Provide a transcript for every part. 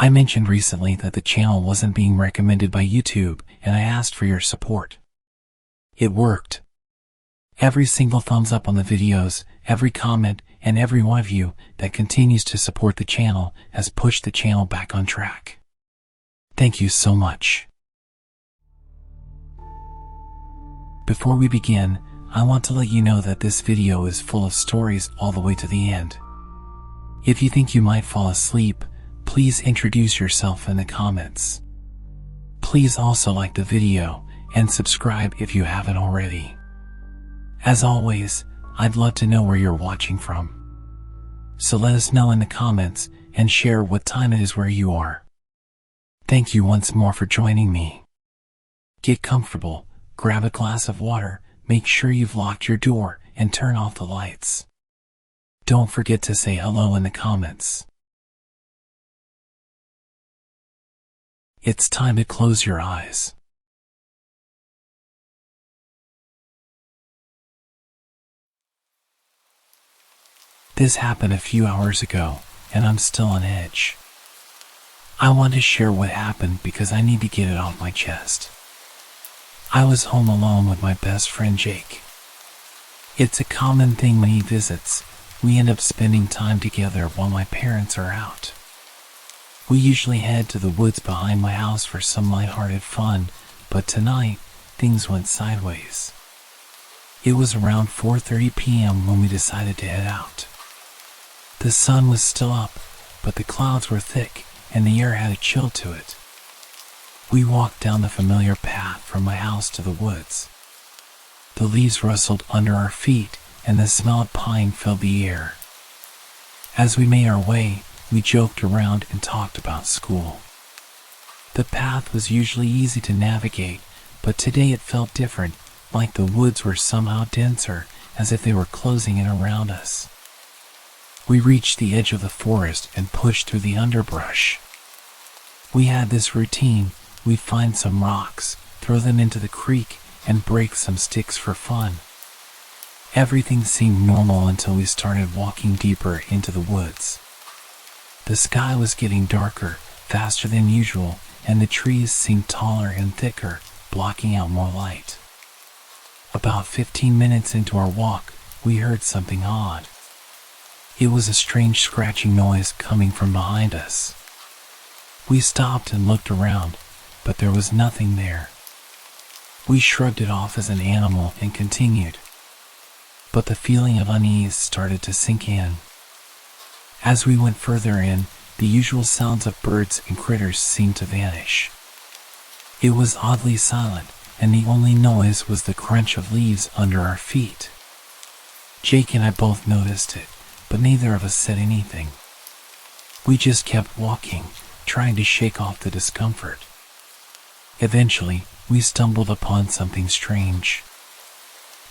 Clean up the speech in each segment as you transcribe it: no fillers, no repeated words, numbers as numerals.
I mentioned recently that the channel wasn't being recommended by YouTube, and I asked for your support. It worked. Every single thumbs up on the videos, every comment, and every one of you that continues to support the channel has pushed the channel back on track. Thank you so much. Before we begin, I want to let you know that this video is full of stories all the way to the end. If you think you might fall asleep, please introduce yourself in the comments. Please also like the video and subscribe if you haven't already. As always, I'd love to know where you're watching from. So let us know in the comments and share what time it is where you are. Thank you once more for joining me. Get comfortable, grab a glass of water, make sure you've locked your door, and turn off the lights. Don't forget to say hello in the comments. It's time to close your eyes. This happened a few hours ago, and I'm still on edge. I want to share what happened because I need to get it off my chest. I was home alone with my best friend Jake. It's a common thing when he visits. We end up spending time together while my parents are out. We usually head to the woods behind my house for some lighthearted fun, but tonight, things went sideways. It was around 4:30 p.m. when we decided to head out. The sun was still up, but the clouds were thick and the air had a chill to it. We walked down the familiar path from my house to the woods. The leaves rustled under our feet and the smell of pine filled the air. As we made our way, we joked around and talked about school. The path was usually easy to navigate, but today it felt different, like the woods were somehow denser, as if they were closing in around us. We reached the edge of the forest and pushed through the underbrush. We had this routine: we'd find some rocks, throw them into the creek, and break some sticks for fun. Everything seemed normal until we started walking deeper into the woods. The sky was getting darker, faster than usual, and the trees seemed taller and thicker, blocking out more light. About 15 minutes into our walk, we heard something odd. It was a strange scratching noise coming from behind us. We stopped and looked around, but there was nothing there. We shrugged it off as an animal and continued. But the feeling of unease started to sink in. As we went further in, the usual sounds of birds and critters seemed to vanish. It was oddly silent, and the only noise was the crunch of leaves under our feet. Jake and I both noticed it, but neither of us said anything. We just kept walking, trying to shake off the discomfort. Eventually, we stumbled upon something strange.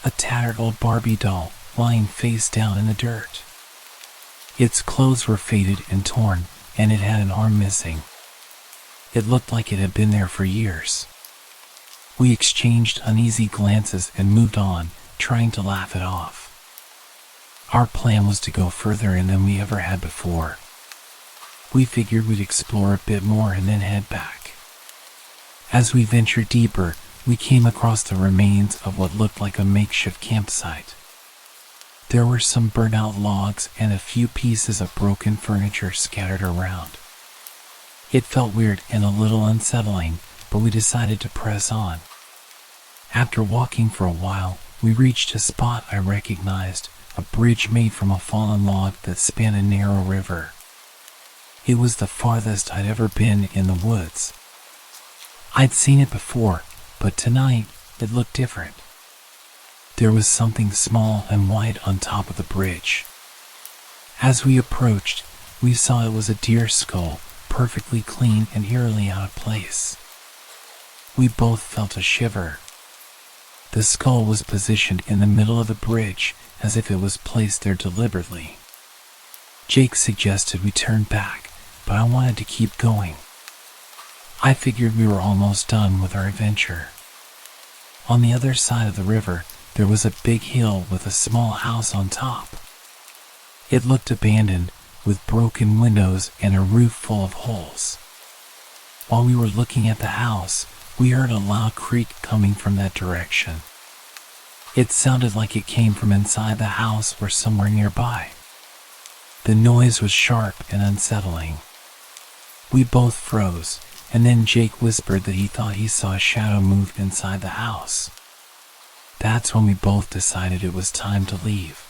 A tattered old Barbie doll lying face down in the dirt. Its clothes were faded and torn, and it had an arm missing. It looked like it had been there for years. We exchanged uneasy glances and moved on, trying to laugh it off. Our plan was to go further in than we ever had before. We figured we'd explore a bit more and then head back. As we ventured deeper, we came across the remains of what looked like a makeshift campsite. There were some burnt-out logs and a few pieces of broken furniture scattered around. It felt weird and a little unsettling, but we decided to press on. After walking for a while, we reached a spot I recognized, a bridge made from a fallen log that spanned a narrow river. It was the farthest I'd ever been in the woods. I'd seen it before, but tonight it looked different. There was something small and white on top of the bridge. As we approached, we saw it was a deer skull, perfectly clean and eerily out of place. We both felt a shiver. The skull was positioned in the middle of the bridge, as if it was placed there deliberately. Jake suggested we turn back, but I wanted to keep going. I figured we were almost done with our adventure. On the other side of the river, there was a big hill with a small house on top. It looked abandoned, with broken windows and a roof full of holes. While we were looking at the house, we heard a loud creak coming from that direction. It sounded like it came from inside the house or somewhere nearby. The noise was sharp and unsettling. We both froze, and then Jake whispered that he thought he saw a shadow move inside the house. That's when we both decided it was time to leave.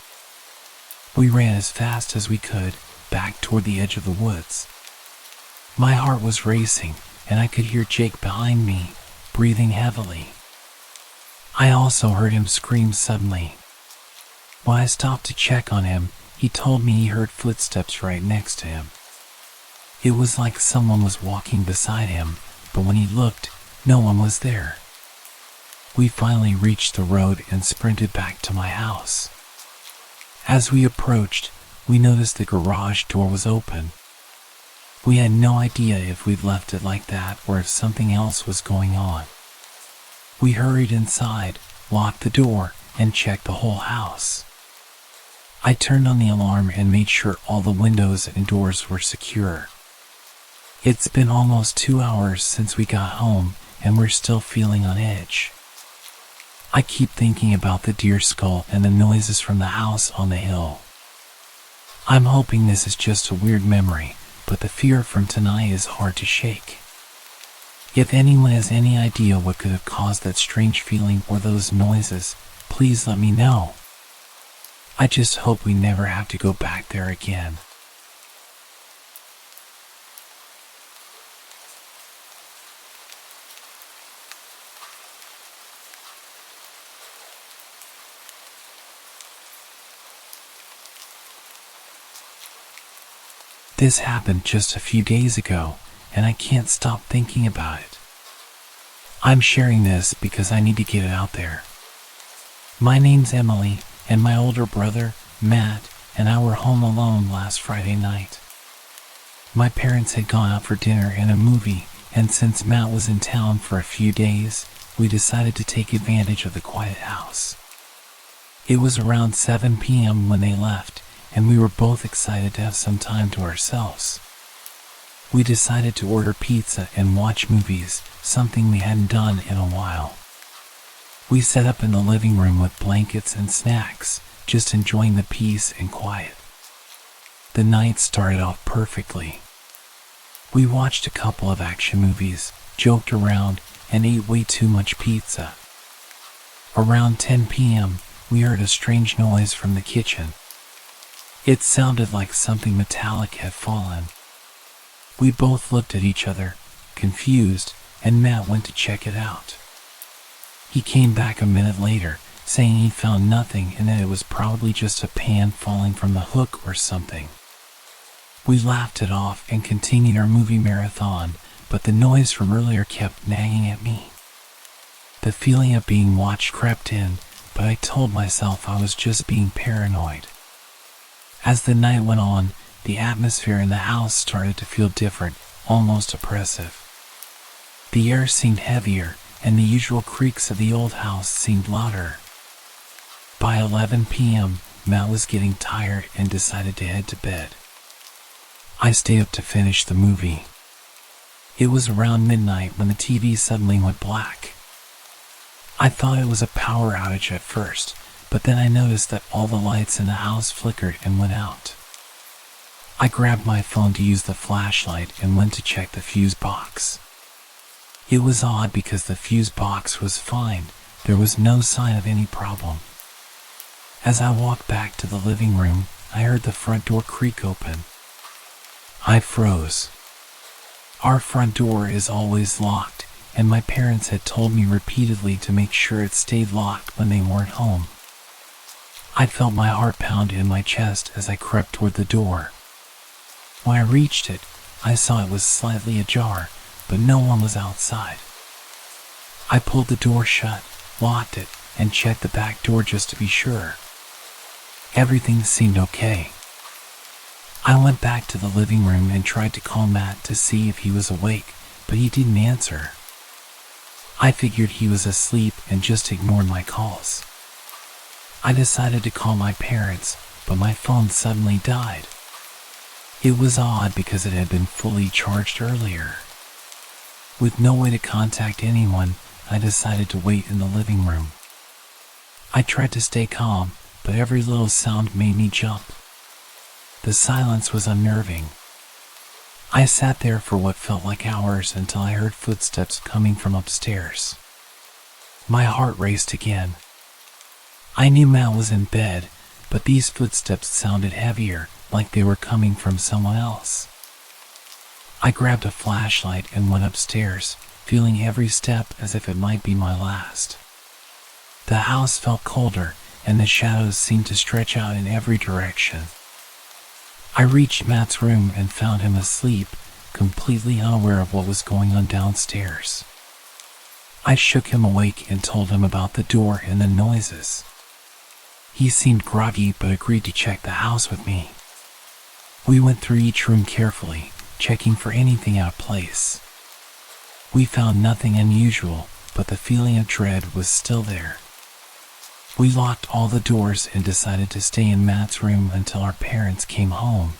We ran as fast as we could, back toward the edge of the woods. My heart was racing, and I could hear Jake behind me, breathing heavily. I also heard him scream suddenly. When I stopped to check on him, he told me he heard footsteps right next to him. It was like someone was walking beside him, but when he looked, no one was there. We finally reached the road and sprinted back to my house. As we approached, we noticed the garage door was open. We had no idea if we'd left it like that or if something else was going on. We hurried inside, locked the door, and checked the whole house. I turned on the alarm and made sure all the windows and doors were secure. It's been almost 2 hours since we got home, and we're still feeling on edge. I keep thinking about the deer skull and the noises from the house on the hill. I'm hoping this is just a weird memory, but the fear from tonight is hard to shake. If anyone has any idea what could have caused that strange feeling or those noises, please let me know. I just hope we never have to go back there again. This happened just a few days ago, and I can't stop thinking about it. I'm sharing this because I need to get it out there. My name's Emily, and my older brother, Matt, and I were home alone last Friday night. My parents had gone out for dinner and a movie, and since Matt was in town for a few days, we decided to take advantage of the quiet house. It was around 7 p.m. when they left, and we were both excited to have some time to ourselves. We decided to order pizza and watch movies, something we hadn't done in a while. We sat up in the living room with blankets and snacks, just enjoying the peace and quiet. The night started off perfectly. We watched a couple of action movies, joked around, and ate way too much pizza. Around 10 p.m., we heard a strange noise from the kitchen. It sounded like something metallic had fallen. We both looked at each other, confused, and Matt went to check it out. He came back a minute later, saying he found nothing and that it was probably just a pan falling from the hook or something. We laughed it off and continued our movie marathon, but the noise from earlier kept nagging at me. The feeling of being watched crept in, but I told myself I was just being paranoid. As the night went on, the atmosphere in the house started to feel different, almost oppressive. The air seemed heavier, and the usual creaks of the old house seemed louder. By 11 p.m., Matt was getting tired and decided to head to bed. I stayed up to finish the movie. It was around midnight when the TV suddenly went black. I thought it was a power outage at first, but then I noticed that all the lights in the house flickered and went out. I grabbed my phone to use the flashlight and went to check the fuse box. It was odd because the fuse box was fine. There was no sign of any problem. As I walked back to the living room, I heard the front door creak open. I froze. Our front door is always locked, and my parents had told me repeatedly to make sure it stayed locked when they weren't home. I felt my heart pound in my chest as I crept toward the door. When I reached it, I saw it was slightly ajar, but no one was outside. I pulled the door shut, locked it, and checked the back door just to be sure. Everything seemed okay. I went back to the living room and tried to call Matt to see if he was awake, but he didn't answer. I figured he was asleep and just ignored my calls. I decided to call my parents, but my phone suddenly died. It was odd because it had been fully charged earlier. With no way to contact anyone, I decided to wait in the living room. I tried to stay calm, but every little sound made me jump. The silence was unnerving. I sat there for what felt like hours until I heard footsteps coming from upstairs. My heart raced again. I knew Matt was in bed, but these footsteps sounded heavier, like they were coming from someone else. I grabbed a flashlight and went upstairs, feeling every step as if it might be my last. The house felt colder, and the shadows seemed to stretch out in every direction. I reached Matt's room and found him asleep, completely unaware of what was going on downstairs. I shook him awake and told him about the door and the noises. He seemed groggy but agreed to check the house with me. We went through each room carefully, checking for anything out of place. We found nothing unusual, but the feeling of dread was still there. We locked all the doors and decided to stay in Matt's room until our parents came home.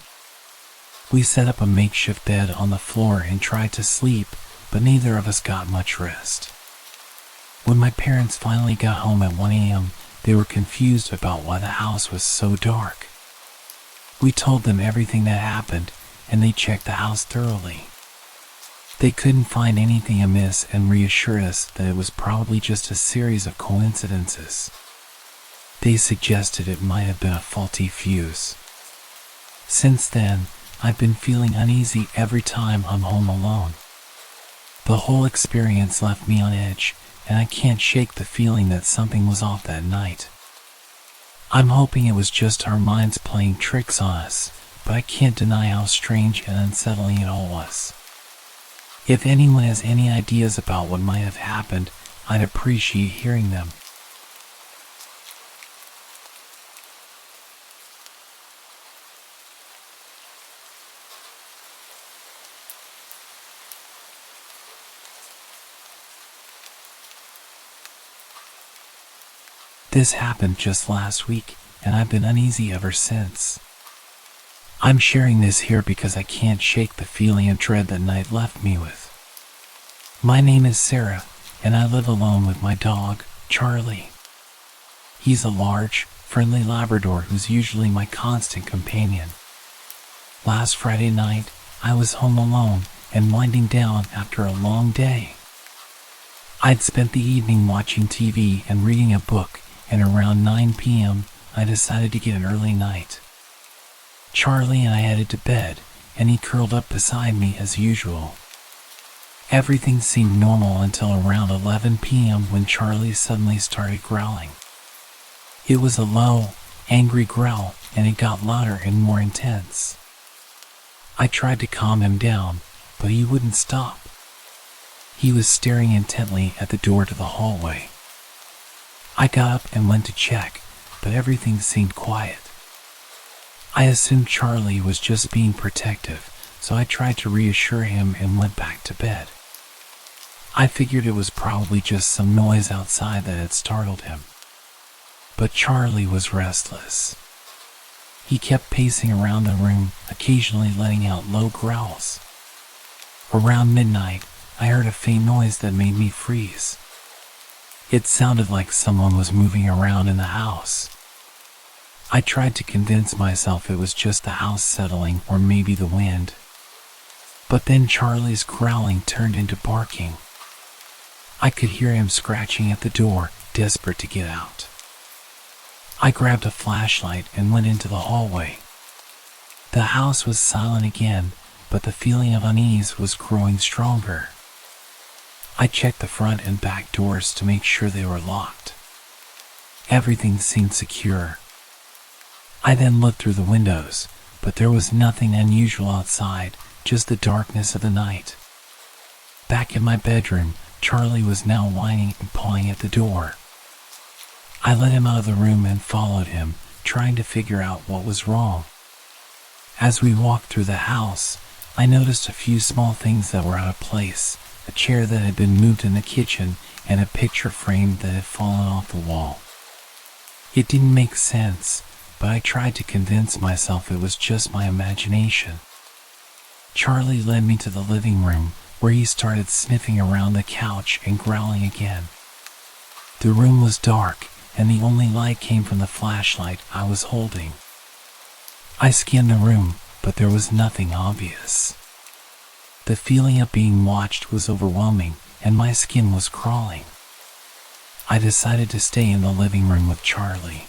We set up a makeshift bed on the floor and tried to sleep, but neither of us got much rest. When my parents finally got home at 1 a.m., they were confused about why the house was so dark. We told them everything that happened, and they checked the house thoroughly. They couldn't find anything amiss and reassured us that it was probably just a series of coincidences. They suggested it might have been a faulty fuse. Since then, I've been feeling uneasy every time I'm home alone. The whole experience left me on edge, and I can't shake the feeling that something was off that night. I'm hoping it was just our minds playing tricks on us, but I can't deny how strange and unsettling it all was. If anyone has any ideas about what might have happened, I'd appreciate hearing them. This happened just last week, and I've been uneasy ever since. I'm sharing this here because I can't shake the feeling of dread that night left me with. My name is Sarah, and I live alone with my dog, Charlie. He's a large, friendly Labrador who's usually my constant companion. Last Friday night, I was home alone and winding down after a long day. I'd spent the evening watching TV and reading a book, and around 9 p.m., I decided to get an early night. Charlie and I headed to bed, and he curled up beside me as usual. Everything seemed normal until around 11 p.m. when Charlie suddenly started growling. It was a low, angry growl, and it got louder and more intense. I tried to calm him down, but he wouldn't stop. He was staring intently at the door to the hallway. I got up and went to check, but everything seemed quiet. I assumed Charlie was just being protective, so I tried to reassure him and went back to bed. I figured it was probably just some noise outside that had startled him. But Charlie was restless. He kept pacing around the room, occasionally letting out low growls. Around midnight, I heard a faint noise that made me freeze. It sounded like someone was moving around in the house. I tried to convince myself it was just the house settling or maybe the wind. But then Charlie's growling turned into barking. I could hear him scratching at the door, desperate to get out. I grabbed a flashlight and went into the hallway. The house was silent again, but the feeling of unease was growing stronger. I checked the front and back doors to make sure they were locked. Everything seemed secure. I then looked through the windows, but there was nothing unusual outside, just the darkness of the night. Back in my bedroom, Charlie was now whining and pawing at the door. I let him out of the room and followed him, trying to figure out what was wrong. As we walked through the house, I noticed a few small things that were out of place. A chair that had been moved in the kitchen, and a picture frame that had fallen off the wall. It didn't make sense, but I tried to convince myself it was just my imagination. Charlie led me to the living room, where he started sniffing around the couch and growling again. The room was dark, and the only light came from the flashlight I was holding. I scanned the room, but there was nothing obvious. The feeling of being watched was overwhelming, and my skin was crawling. I decided to stay in the living room with Charlie.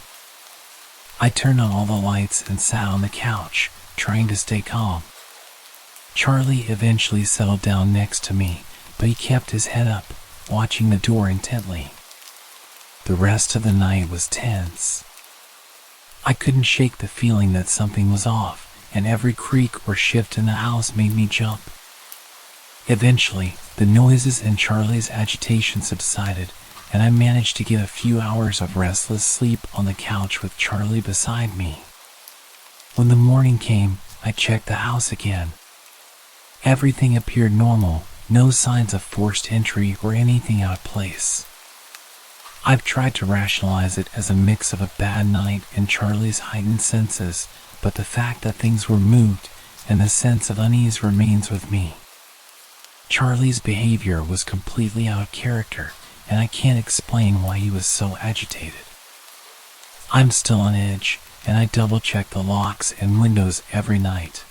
I turned on all the lights and sat on the couch, trying to stay calm. Charlie eventually settled down next to me, but he kept his head up, watching the door intently. The rest of the night was tense. I couldn't shake the feeling that something was off, and every creak or shift in the house made me jump. Eventually, the noises and Charlie's agitation subsided, and I managed to get a few hours of restless sleep on the couch with Charlie beside me. When the morning came, I checked the house again. Everything appeared normal, no signs of forced entry or anything out of place. I've tried to rationalize it as a mix of a bad night and Charlie's heightened senses, but the fact that things were moved and the sense of unease remains with me. Charlie's behavior was completely out of character, and I can't explain why he was so agitated. I'm still on edge, and I double-check the locks and windows every night.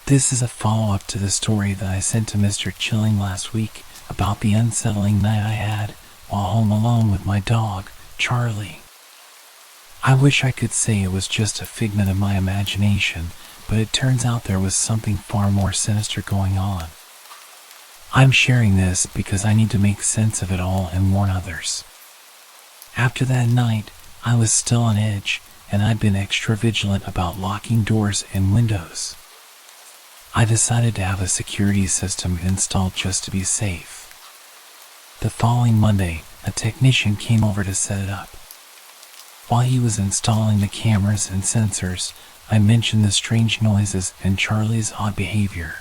This is a follow-up to the story that I sent to Mr. Chilling last week about the unsettling night I had while home alone with my dog, Charlie. I wish I could say it was just a figment of my imagination, but it turns out there was something far more sinister going on. I'm sharing this because I need to make sense of it all and warn others. After that night, I was still on edge, and I'd been extra vigilant about locking doors and windows. I decided to have a security system installed just to be safe. The following Monday, a technician came over to set it up. While he was installing the cameras and sensors, I mentioned the strange noises and Charlie's odd behavior.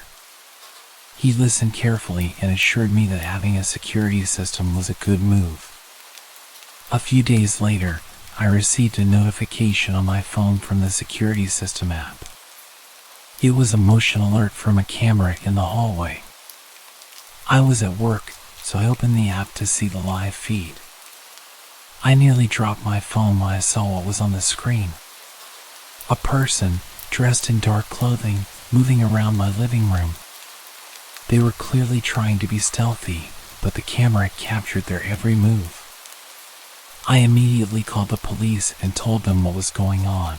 He listened carefully and assured me that having a security system was a good move. A few days later, I received a notification on my phone from the security system app. It was a motion alert from a camera in the hallway. I was at work, so I opened the app to see the live feed. I nearly dropped my phone when I saw what was on the screen. A person, dressed in dark clothing, moving around my living room. They were clearly trying to be stealthy, but the camera captured their every move. I immediately called the police and told them what was going on.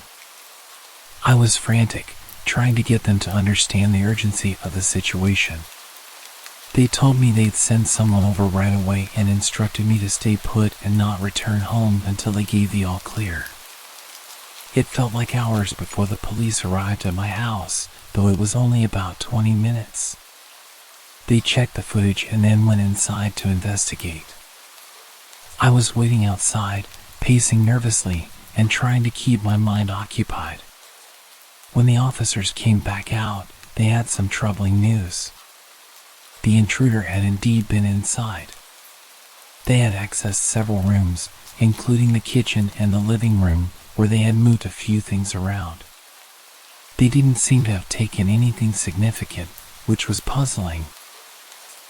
I was frantic, trying to get them to understand the urgency of the situation. They told me they'd send someone over right away and instructed me to stay put and not return home until they gave the all clear. It felt like hours before the police arrived at my house, though it was only about 20 minutes. They checked the footage and then went inside to investigate. I was waiting outside, pacing nervously and trying to keep my mind occupied. When the officers came back out, they had some troubling news. The intruder had indeed been inside. They had accessed several rooms, including the kitchen and the living room, where they had moved a few things around. They didn't seem to have taken anything significant, which was puzzling.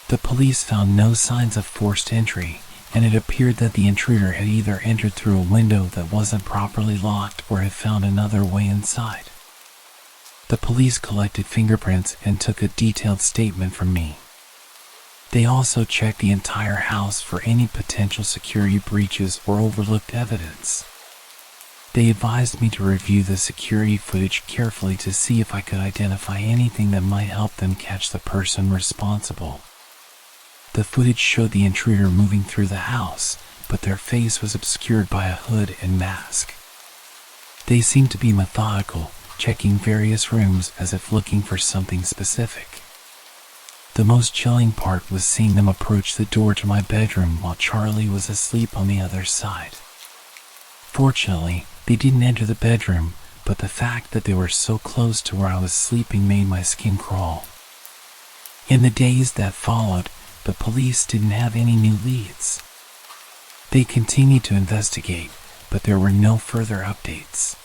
The police found no signs of forced entry, and it appeared that the intruder had either entered through a window that wasn't properly locked or had found another way inside. The police collected fingerprints and took a detailed statement from me. They also checked the entire house for any potential security breaches or overlooked evidence. They advised me to review the security footage carefully to see if I could identify anything that might help them catch the person responsible. The footage showed the intruder moving through the house, but their face was obscured by a hood and mask. They seemed to be methodical, checking various rooms as if looking for something specific. The most chilling part was seeing them approach the door to my bedroom while Charlie was asleep on the other side. Fortunately, they didn't enter the bedroom, but the fact that they were so close to where I was sleeping made my skin crawl. In the days that followed, the police didn't have any new leads. They continued to investigate, but there were no further updates.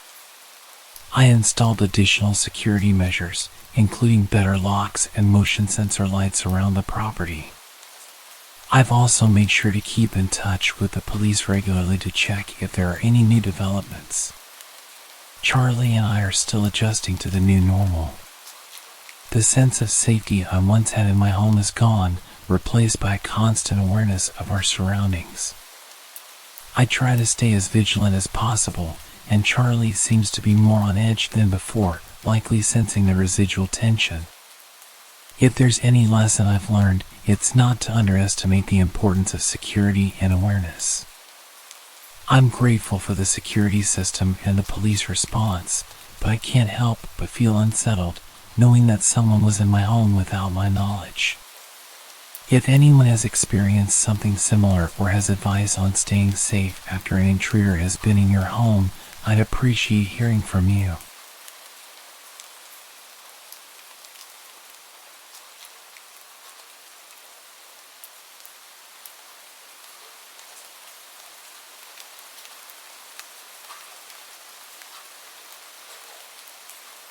I installed additional security measures, including better locks and motion sensor lights around the property. I've also made sure to keep in touch with the police regularly to check if there are any new developments. Charlie and I are still adjusting to the new normal. The sense of safety I once had in my home is gone, replaced by a constant awareness of our surroundings. I try to stay as vigilant as possible, and Charlie seems to be more on edge than before, likely sensing the residual tension. If there's any lesson I've learned, it's not to underestimate the importance of security and awareness. I'm grateful for the security system and the police response, but I can't help but feel unsettled, knowing that someone was in my home without my knowledge. If anyone has experienced something similar or has advice on staying safe after an intruder has been in your home, I'd appreciate hearing from you.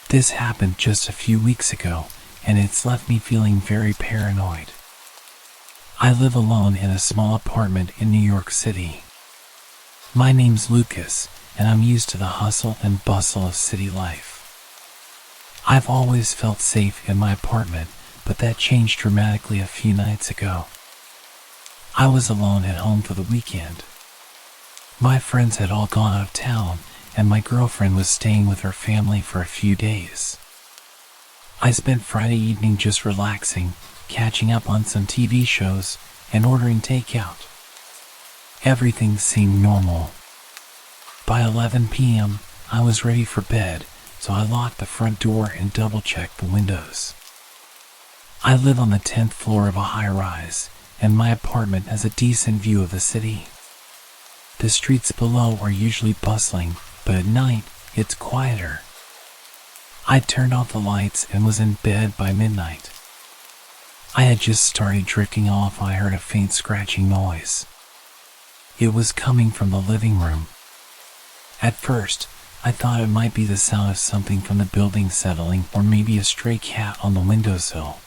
This happened just a few weeks ago, and it's left me feeling very paranoid. I live alone in a small apartment in New York City. My name's Lucas, and I'm used to the hustle and bustle of city life. I've always felt safe in my apartment, but that changed dramatically a few nights ago. I was alone at home for the weekend. My friends had all gone out of town, and my girlfriend was staying with her family for a few days. I spent Friday evening just relaxing, catching up on some TV shows, and ordering takeout. Everything seemed normal. By 11 p.m., I was ready for bed, so I locked the front door and double-checked the windows. I live on the 10th floor of a high-rise, and my apartment has a decent view of the city. The streets below are usually bustling, but at night, it's quieter. I turned off the lights and was in bed by midnight. I had just started drifting off when I heard a faint scratching noise. It was coming from the living room. At first, I thought it might be the sound of something from the building settling or maybe a stray cat on the windowsill.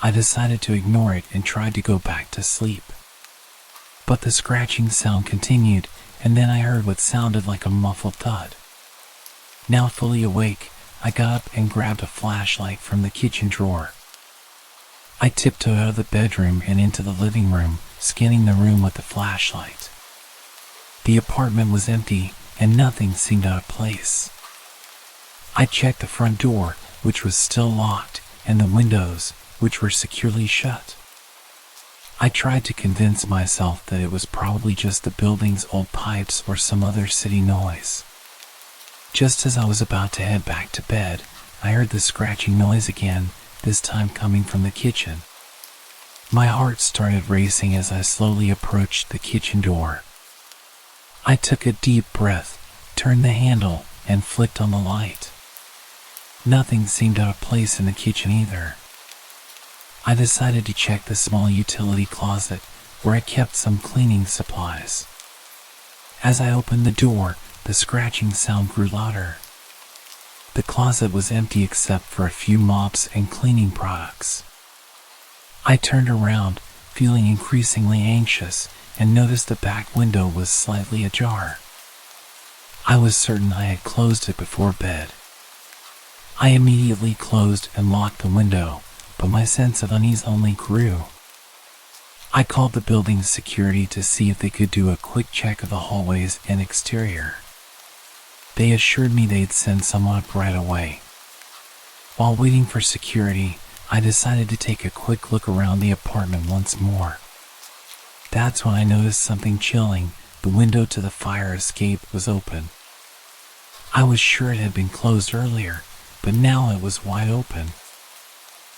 I decided to ignore it and tried to go back to sleep. But the scratching sound continued, and then I heard what sounded like a muffled thud. Now fully awake, I got up and grabbed a flashlight from the kitchen drawer. I tiptoed out of the bedroom and into the living room, scanning the room with the flashlight. The apartment was empty, and nothing seemed out of place. I checked the front door, which was still locked, and the windows, which were securely shut. I tried to convince myself that it was probably just the building's old pipes or some other city noise. Just as I was about to head back to bed, I heard the scratching noise again, this time coming from the kitchen. My heart started racing as I slowly approached the kitchen door. I took a deep breath, turned the handle, and flicked on the light. Nothing seemed out of place in the kitchen either. I decided to check the small utility closet where I kept some cleaning supplies. As I opened the door, the scratching sound grew louder. The closet was empty except for a few mops and cleaning products. I turned around, feeling increasingly anxious, and noticed the back window was slightly ajar. I was certain I had closed it before bed. I immediately closed and locked the window, but my sense of unease only grew. I called the building's security to see if they could do a quick check of the hallways and exterior. They assured me they'd send someone up right away. While waiting for security, I decided to take a quick look around the apartment once more. That's when I noticed something chilling. The window to the fire escape was open. I was sure it had been closed earlier, but now it was wide open.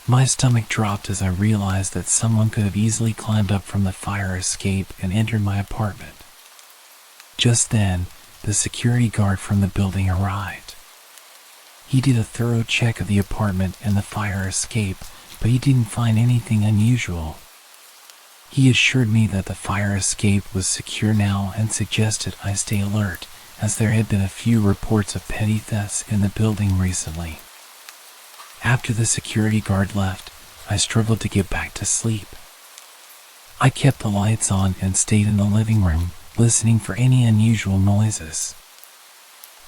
My stomach dropped as I realized that someone could have easily climbed up from the fire escape and entered my apartment. Just then, the security guard from the building arrived. He did a thorough check of the apartment and the fire escape, but he didn't find anything unusual. He assured me that the fire escape was secure now and suggested I stay alert, as there had been a few reports of petty thefts in the building recently. After the security guard left, I struggled to get back to sleep. I kept the lights on and stayed in the living room, listening for any unusual noises.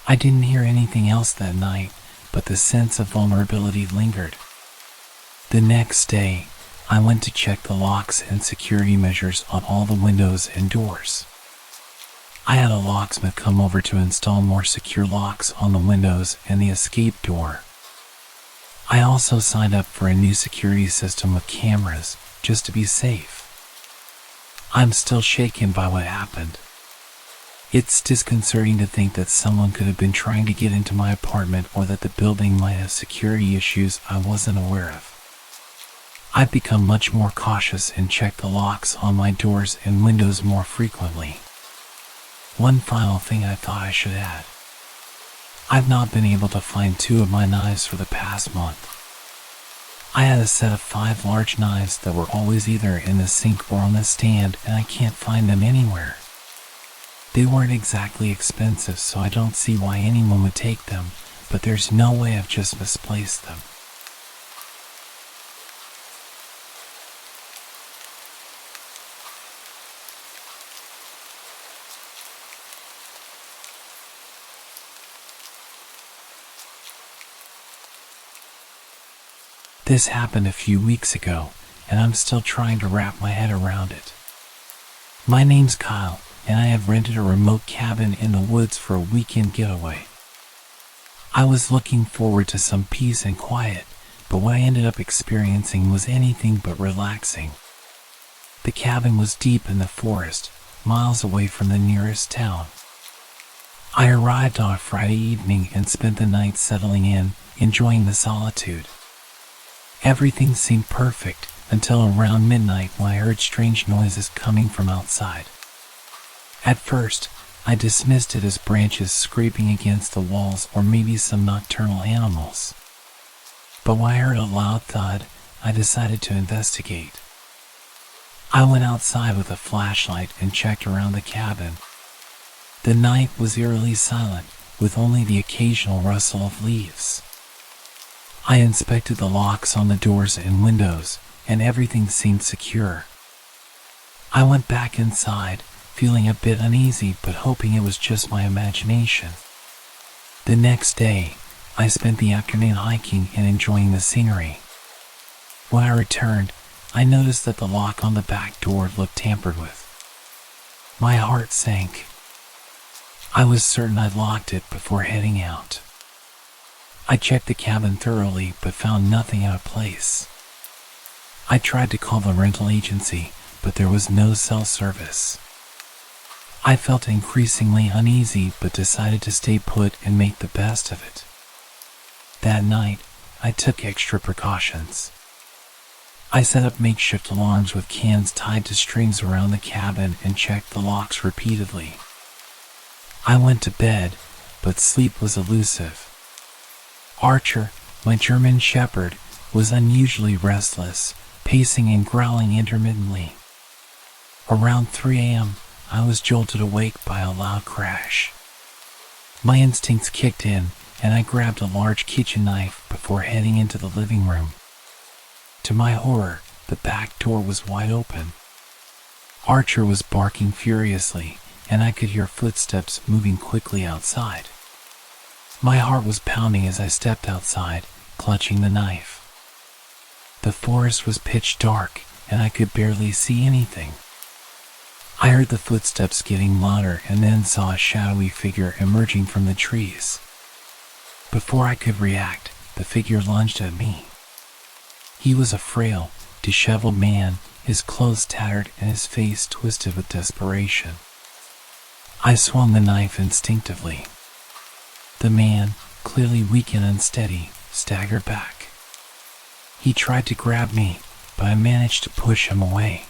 I didn't hear anything else that night, but the sense of vulnerability lingered. The next day, I went to check the locks and security measures on all the windows and doors. I had a locksmith come over to install more secure locks on the windows and the escape door. I also signed up for a new security system with cameras, just to be safe. I'm still shaken by what happened. It's disconcerting to think that someone could have been trying to get into my apartment or that the building might have security issues I wasn't aware of. I've become much more cautious and check the locks on my doors and windows more frequently. One final thing I thought I should add. I've not been able to find 2 of my knives for the past month. I had a set of 5 large knives that were always either in the sink or on the stand, and I can't find them anywhere. They weren't exactly expensive, so I don't see why anyone would take them, but there's no way I've just misplaced them. This happened a few weeks ago, and I'm still trying to wrap my head around it. My name's Kyle, and I have rented a remote cabin in the woods for a weekend getaway. I was looking forward to some peace and quiet, but what I ended up experiencing was anything but relaxing. The cabin was deep in the forest, miles away from the nearest town. I arrived on a Friday evening and spent the night settling in, enjoying the solitude. Everything seemed perfect until around midnight when I heard strange noises coming from outside. At first, I dismissed it as branches scraping against the walls or maybe some nocturnal animals. But when I heard a loud thud, I decided to investigate. I went outside with a flashlight and checked around the cabin. The night was eerily silent, with only the occasional rustle of leaves. I inspected the locks on the doors and windows, and everything seemed secure. I went back inside, feeling a bit uneasy but hoping it was just my imagination. The next day, I spent the afternoon hiking and enjoying the scenery. When I returned, I noticed that the lock on the back door looked tampered with. My heart sank. I was certain I'd locked it before heading out. I checked the cabin thoroughly but found nothing out of place. I tried to call the rental agency, but there was no cell service. I felt increasingly uneasy but decided to stay put and make the best of it. That night, I took extra precautions. I set up makeshift alarms with cans tied to strings around the cabin and checked the locks repeatedly. I went to bed, but sleep was elusive. Archer, my German shepherd, was unusually restless, pacing and growling intermittently. Around 3 a.m., I was jolted awake by a loud crash. My instincts kicked in, and I grabbed a large kitchen knife before heading into the living room. To my horror, the back door was wide open. Archer was barking furiously, and I could hear footsteps moving quickly outside. My heart was pounding as I stepped outside, clutching the knife. The forest was pitch dark, and I could barely see anything. I heard the footsteps getting louder and then saw a shadowy figure emerging from the trees. Before I could react, the figure lunged at me. He was a frail, disheveled man, his clothes tattered and his face twisted with desperation. I swung the knife instinctively. The man, clearly weak and unsteady, staggered back. He tried to grab me, but I managed to push him away.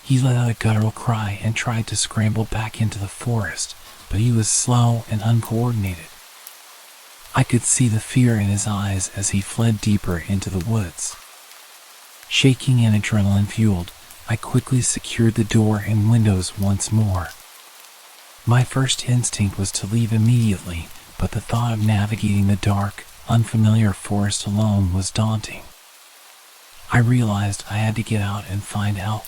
He let out a guttural cry and tried to scramble back into the forest, but he was slow and uncoordinated. I could see the fear in his eyes as he fled deeper into the woods. Shaking and adrenaline fueled, I quickly secured the door and windows once more. My first instinct was to leave immediately, but the thought of navigating the dark, unfamiliar forest alone was daunting. I realized I had to get out and find help.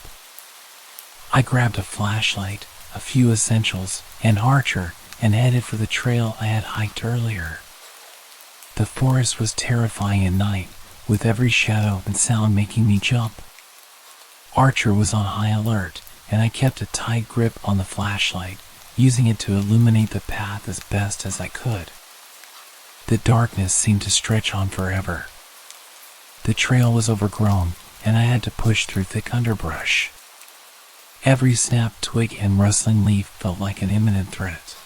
I grabbed a flashlight, a few essentials, and Archer, and headed for the trail I had hiked earlier. The forest was terrifying at night, with every shadow and sound making me jump. Archer was on high alert, and I kept a tight grip on the flashlight, using it to illuminate the path as best as I could. The darkness seemed to stretch on forever. The trail was overgrown, and I had to push through thick underbrush. Every snapped twig and rustling leaf felt like an imminent threat.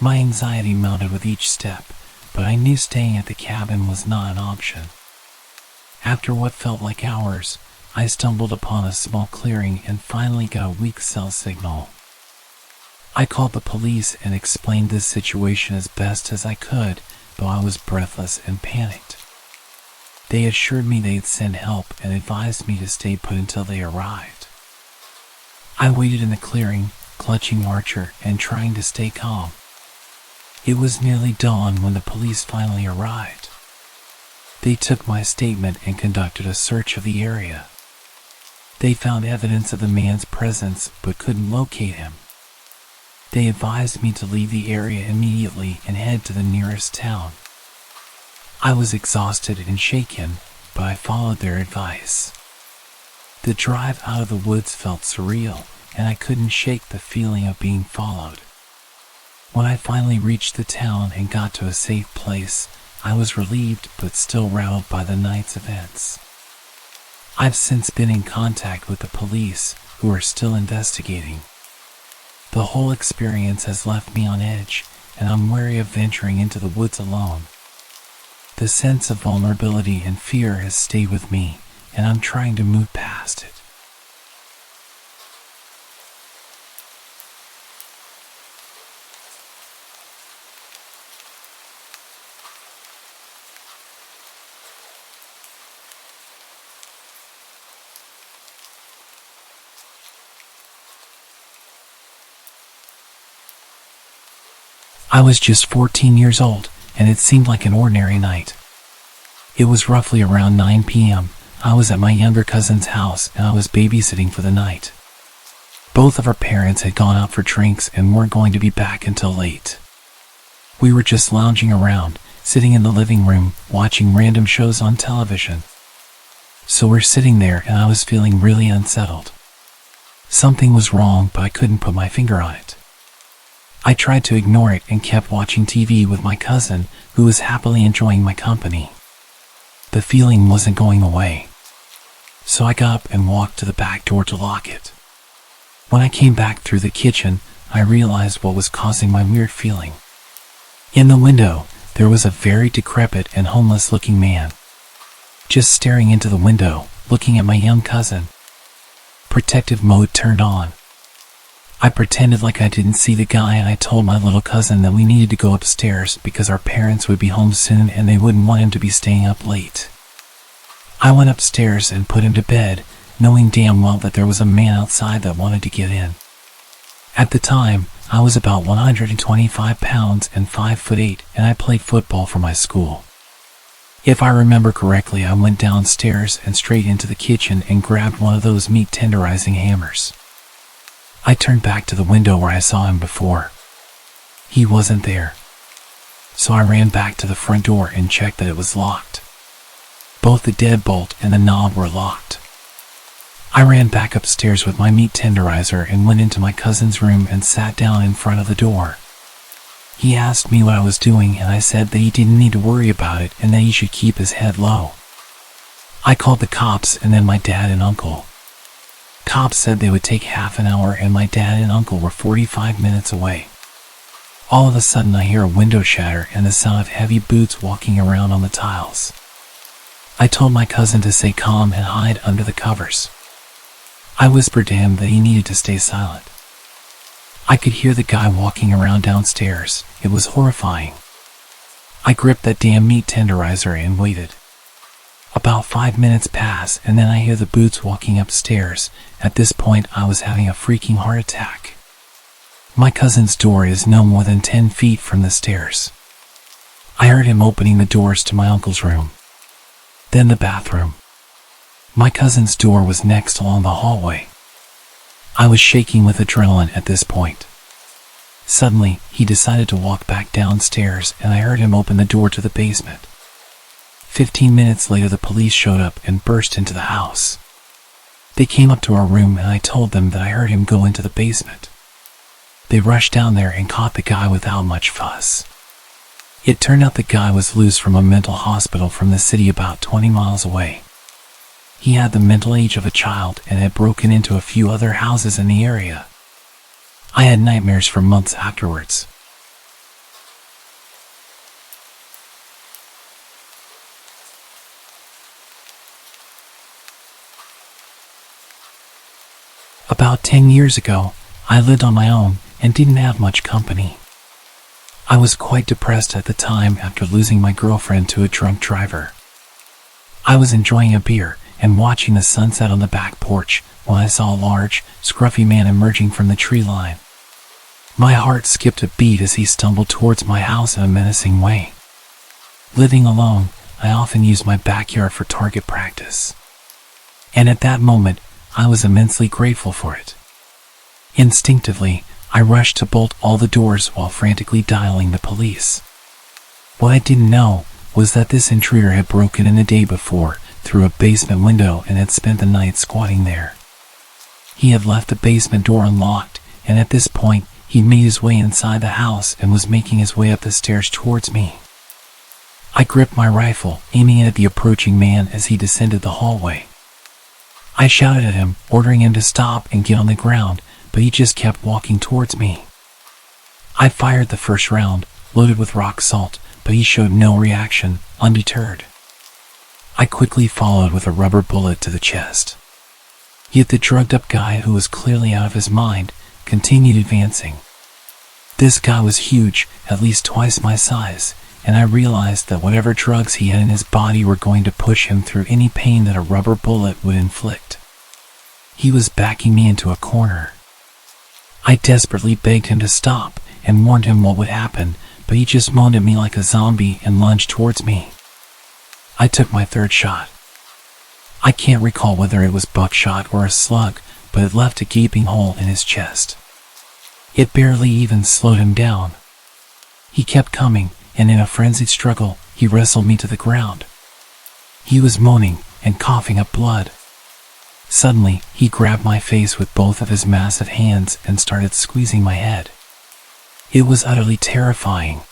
My anxiety mounted with each step, but I knew staying at the cabin was not an option. After what felt like hours, I stumbled upon a small clearing and finally got a weak cell signal. I called the police and explained this situation as best as I could, though I was breathless and panicked. They assured me they'd send help and advised me to stay put until they arrived. I waited in the clearing, clutching Archer and trying to stay calm. It was nearly dawn when the police finally arrived. They took my statement and conducted a search of the area. They found evidence of the man's presence but couldn't locate him. They advised me to leave the area immediately and head to the nearest town. I was exhausted and shaken, but I followed their advice. The drive out of the woods felt surreal, and I couldn't shake the feeling of being followed. When I finally reached the town and got to a safe place, I was relieved but still rattled by the night's events. I've since been in contact with the police, who are still investigating. The whole experience has left me on edge, and I'm wary of venturing into the woods alone. The sense of vulnerability and fear has stayed with me, and I'm trying to move past it. I was just 14 years old, and it seemed like an ordinary night. It was roughly around 9 p.m. I was at my younger cousin's house, and I was babysitting for the night. Both of our parents had gone out for drinks and weren't going to be back until late. We were just lounging around, sitting in the living room, watching random shows on television. So we're sitting there, and I was feeling really unsettled. Something was wrong, but I couldn't put my finger on it. I tried to ignore it and kept watching TV with my cousin, who was happily enjoying my company. The feeling wasn't going away. So I got up and walked to the back door to lock it. When I came back through the kitchen, I realized what was causing my weird feeling. In the window, there was a very decrepit and homeless-looking man, just staring into the window, looking at my young cousin. Protective mode turned on. I pretended like I didn't see the guy, and I told my little cousin that we needed to go upstairs because our parents would be home soon and they wouldn't want him to be staying up late. I went upstairs and put him to bed, knowing damn well that there was a man outside that wanted to get in. At the time, I was about 125 pounds and 5'8", and I played football for my school. If I remember correctly, I went downstairs and straight into the kitchen and grabbed one of those meat tenderizing hammers. I turned back to the window where I saw him before. He wasn't there. So I ran back to the front door and checked that it was locked. Both the deadbolt and the knob were locked. I ran back upstairs with my meat tenderizer and went into my cousin's room and sat down in front of the door. He asked me what I was doing, and I said that he didn't need to worry about it and that he should keep his head low. I called the cops and then my dad and uncle. Cops said they would take half an hour, and my dad and uncle were 45 minutes away. All of a sudden I hear a window shatter and the sound of heavy boots walking around on the tiles. I told my cousin to stay calm and hide under the covers. I whispered to him that he needed to stay silent. I could hear the guy walking around downstairs. It was horrifying. I gripped that damn meat tenderizer and waited. About 5 minutes pass, and then I hear the boots walking upstairs. At this point, I was having a freaking heart attack. My cousin's door is no more than 10 feet from the stairs. I heard him opening the doors to my uncle's room, then the bathroom. My cousin's door was next along the hallway. I was shaking with adrenaline at this point. Suddenly, he decided to walk back downstairs, and I heard him open the door to the basement. 15 minutes later, the police showed up and burst into the house. They came up to our room, and I told them that I heard him go into the basement. They rushed down there and caught the guy without much fuss. It turned out the guy was loose from a mental hospital from the city about 20 miles away. He had the mental age of a child and had broken into a few other houses in the area. I had nightmares for months afterwards. About 10 years ago, I lived on my own and didn't have much company. I was quite depressed at the time after losing my girlfriend to a drunk driver. I was enjoying a beer and watching the sunset on the back porch when I saw a large, scruffy man emerging from the tree line. My heart skipped a beat as he stumbled towards my house in a menacing way. Living alone, I often used my backyard for target practice. And at that moment, I was immensely grateful for it. Instinctively, I rushed to bolt all the doors while frantically dialing the police. What I didn't know was that this intruder had broken in the day before through a basement window and had spent the night squatting there. He had left the basement door unlocked, and at this point, he'd made his way inside the house and was making his way up the stairs towards me. I gripped my rifle, aiming at the approaching man as he descended the hallway. I shouted at him, ordering him to stop and get on the ground, but he just kept walking towards me. I fired the first round, loaded with rock salt, but he showed no reaction, undeterred. I quickly followed with a rubber bullet to the chest. Yet the drugged-up guy, who was clearly out of his mind, continued advancing. This guy was huge, at least twice my size, and I realized that whatever drugs he had in his body were going to push him through any pain that a rubber bullet would inflict. He was backing me into a corner. I desperately begged him to stop and warned him what would happen, but he just moaned at me like a zombie and lunged towards me. I took my third shot. I can't recall whether it was buckshot or a slug, but it left a gaping hole in his chest. It barely even slowed him down. He kept coming, and in a frenzied struggle, he wrestled me to the ground. He was moaning and coughing up blood. Suddenly, he grabbed my face with both of his massive hands and started squeezing my head. It was utterly terrifying.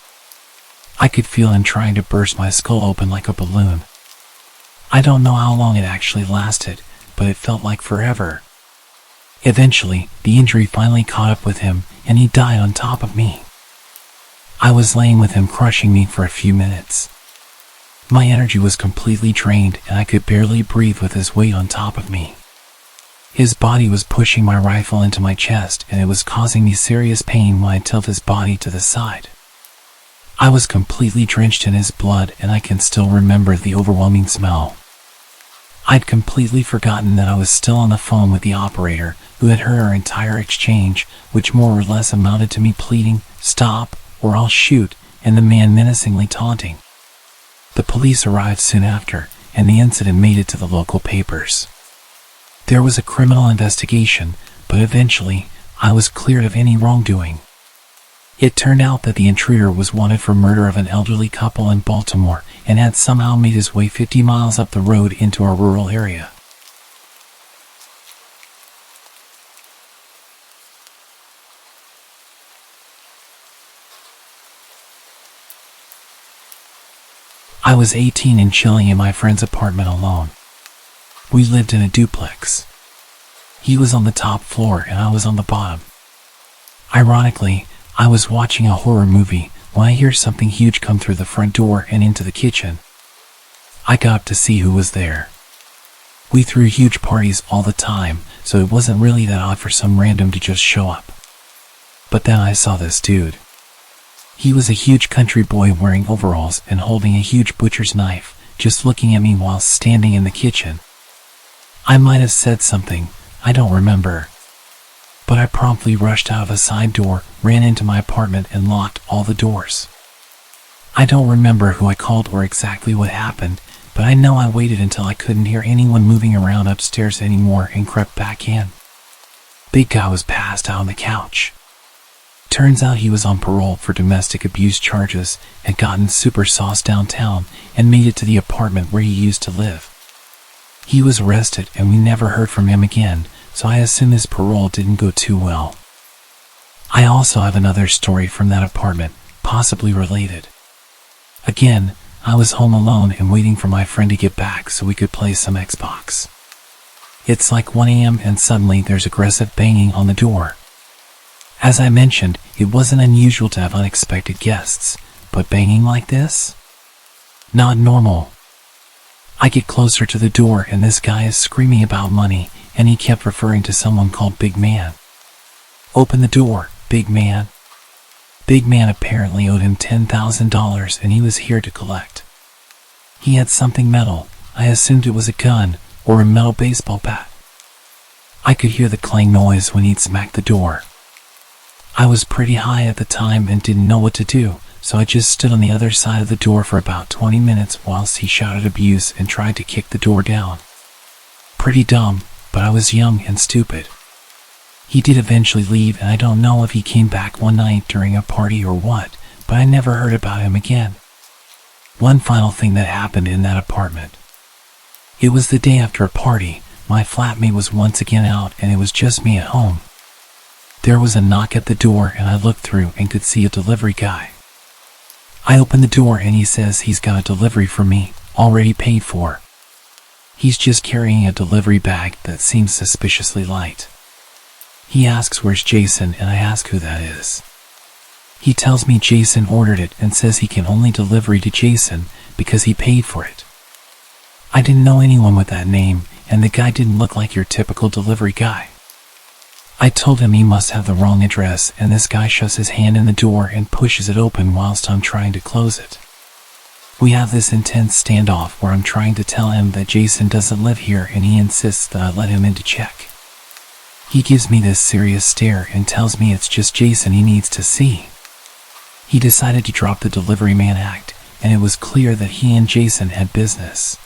I could feel him trying to burst my skull open like a balloon. I don't know how long it actually lasted, but it felt like forever. Eventually, the injury finally caught up with him, and he died on top of me. I was laying with him crushing me for a few minutes. My energy was completely drained, and I could barely breathe with his weight on top of me. His body was pushing my rifle into my chest, and it was causing me serious pain when I tilted his body to the side. I was completely drenched in his blood, and I can still remember the overwhelming smell. I'd completely forgotten that I was still on the phone with the operator, who had heard our entire exchange, which more or less amounted to me pleading, "Stop, or I'll shoot," and the man menacingly taunting. The police arrived soon after, and the incident made it to the local papers. There was a criminal investigation, but eventually, I was cleared of any wrongdoing. It turned out that the intruder was wanted for murder of an elderly couple in Baltimore and had somehow made his way 50 miles up the road into our rural area. I was 18 and chilling in my friend's apartment alone. We lived in a duplex. He was on the top floor and I was on the bottom. Ironically, I was watching a horror movie when I hear something huge come through the front door and into the kitchen. I got up to see who was there. We threw huge parties all the time, so it wasn't really that odd for some random to just show up. But then I saw this dude. He was a huge country boy wearing overalls and holding a huge butcher's knife, just looking at me while standing in the kitchen. I might have said something, I don't remember. But I promptly rushed out of a side door, ran into my apartment, and locked all the doors. I don't remember who I called or exactly what happened, but I know I waited until I couldn't hear anyone moving around upstairs anymore and crept back in. Big guy was passed out on the couch. Turns out he was on parole for domestic abuse charges, had gotten super sauce downtown, and made it to the apartment where he used to live. He was arrested and we never heard from him again, so I assume his parole didn't go too well. I also have another story from that apartment, possibly related. Again, I was home alone and waiting for my friend to get back so we could play some Xbox. It's like 1 a.m. and suddenly there's aggressive banging on the door. As I mentioned, it wasn't unusual to have unexpected guests, but banging like this? Not normal. I get closer to the door and this guy is screaming about money, and he kept referring to someone called Big Man. Open the door, Big Man. Big Man apparently owed him $10,000 and he was here to collect. He had something metal. I assumed it was a gun or a metal baseball bat. I could hear the clang noise when he'd smacked the door. I was pretty high at the time and didn't know what to do, so I just stood on the other side of the door for about 20 minutes whilst he shouted abuse and tried to kick the door down. Pretty dumb, but I was young and stupid. He did eventually leave, and I don't know if he came back one night during a party or what, but I never heard about him again. One final thing that happened in that apartment. It was the day after a party. My flatmate was once again out and it was just me at home. There was a knock at the door and I looked through and could see a delivery guy. I opened the door and he says he's got a delivery for me, already paid for. He's just carrying a delivery bag that seems suspiciously light. He asks where's Jason and I ask who that is. He tells me Jason ordered it and says he can only deliver to Jason because he paid for it. I didn't know anyone with that name and the guy didn't look like your typical delivery guy. I told him he must have the wrong address and this guy shoves his hand in the door and pushes it open whilst I'm trying to close it. We have this intense standoff where I'm trying to tell him that Jason doesn't live here and he insists that I let him in to check. He gives me this serious stare and tells me it's just Jason he needs to see. He decided to drop the delivery man act, and it was clear that he and Jason had business.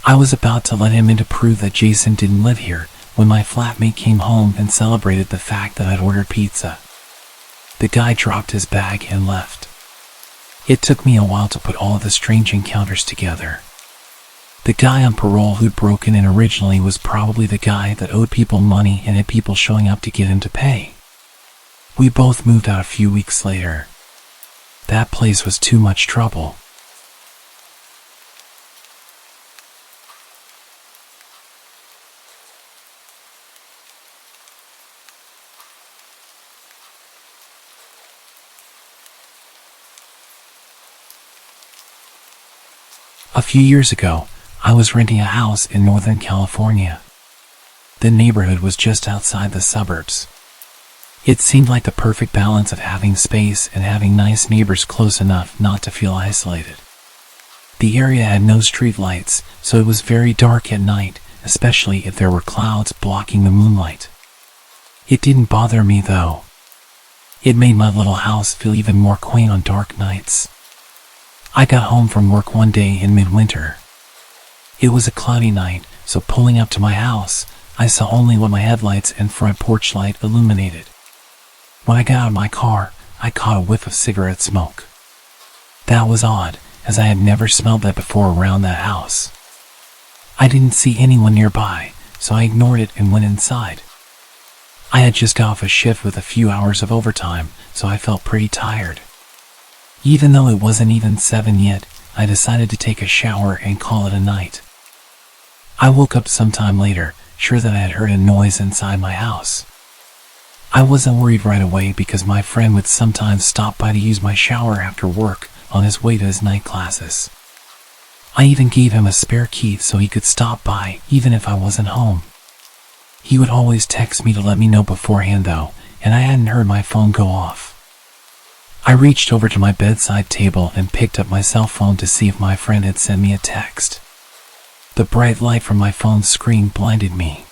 I was about to let him in to prove that Jason didn't live here when my flatmate came home and celebrated the fact that I'd ordered pizza. The guy dropped his bag and left. It took me a while to put all of the strange encounters together. The guy on parole who'd broken in originally was probably the guy that owed people money and had people showing up to get him to pay. We both moved out a few weeks later. That place was too much trouble. A few years ago, I was renting a house in Northern California. The neighborhood was just outside the suburbs. It seemed like the perfect balance of having space and having nice neighbors close enough not to feel isolated. The area had no street lights, so it was very dark at night, especially if there were clouds blocking the moonlight. It didn't bother me though. It made my little house feel even more quaint on dark nights. I got home from work one day in midwinter. It was a cloudy night, so pulling up to my house, I saw only what my headlights and front porch light illuminated. When I got out of my car, I caught a whiff of cigarette smoke. That was odd, as I had never smelled that before around that house. I didn't see anyone nearby, so I ignored it and went inside. I had just got off a shift with a few hours of overtime, so I felt pretty tired. Even though it wasn't even 7 yet, I decided to take a shower and call it a night. I woke up sometime later, sure that I had heard a noise inside my house. I wasn't worried right away because my friend would sometimes stop by to use my shower after work on his way to his night classes. I even gave him a spare key so he could stop by even if I wasn't home. He would always text me to let me know beforehand though, and I hadn't heard my phone go off. I reached over to my bedside table and picked up my cell phone to see if my friend had sent me a text. The bright light from my phone's screen blinded me.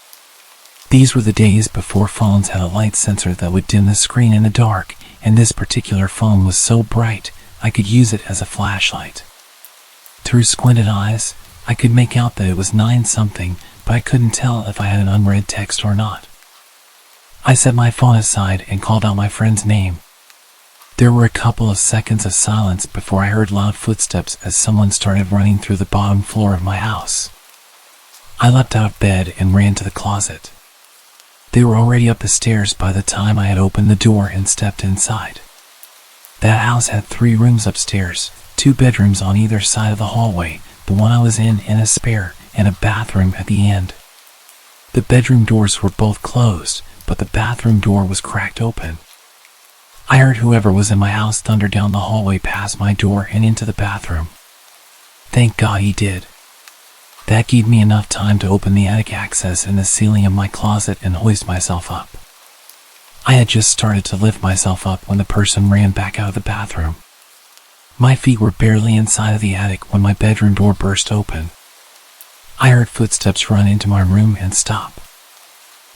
These were the days before phones had a light sensor that would dim the screen in the dark, and this particular phone was so bright I could use it as a flashlight. Through squinted eyes, I could make out that it was 9-something, but I couldn't tell if I had an unread text or not. I set my phone aside and called out my friend's name. There were a couple of seconds of silence before I heard loud footsteps as someone started running through the bottom floor of my house. I leapt out of bed and ran to the closet. They were already up the stairs by the time I had opened the door and stepped inside. That house had 3 rooms upstairs, 2 bedrooms on either side of the hallway, the one I was in and a spare, and a bathroom at the end. The bedroom doors were both closed, but the bathroom door was cracked open. I heard whoever was in my house thunder down the hallway past my door and into the bathroom. Thank God he did. That gave me enough time to open the attic access in the ceiling of my closet and hoist myself up. I had just started to lift myself up when the person ran back out of the bathroom. My feet were barely inside of the attic when my bedroom door burst open. I heard footsteps run into my room and stop.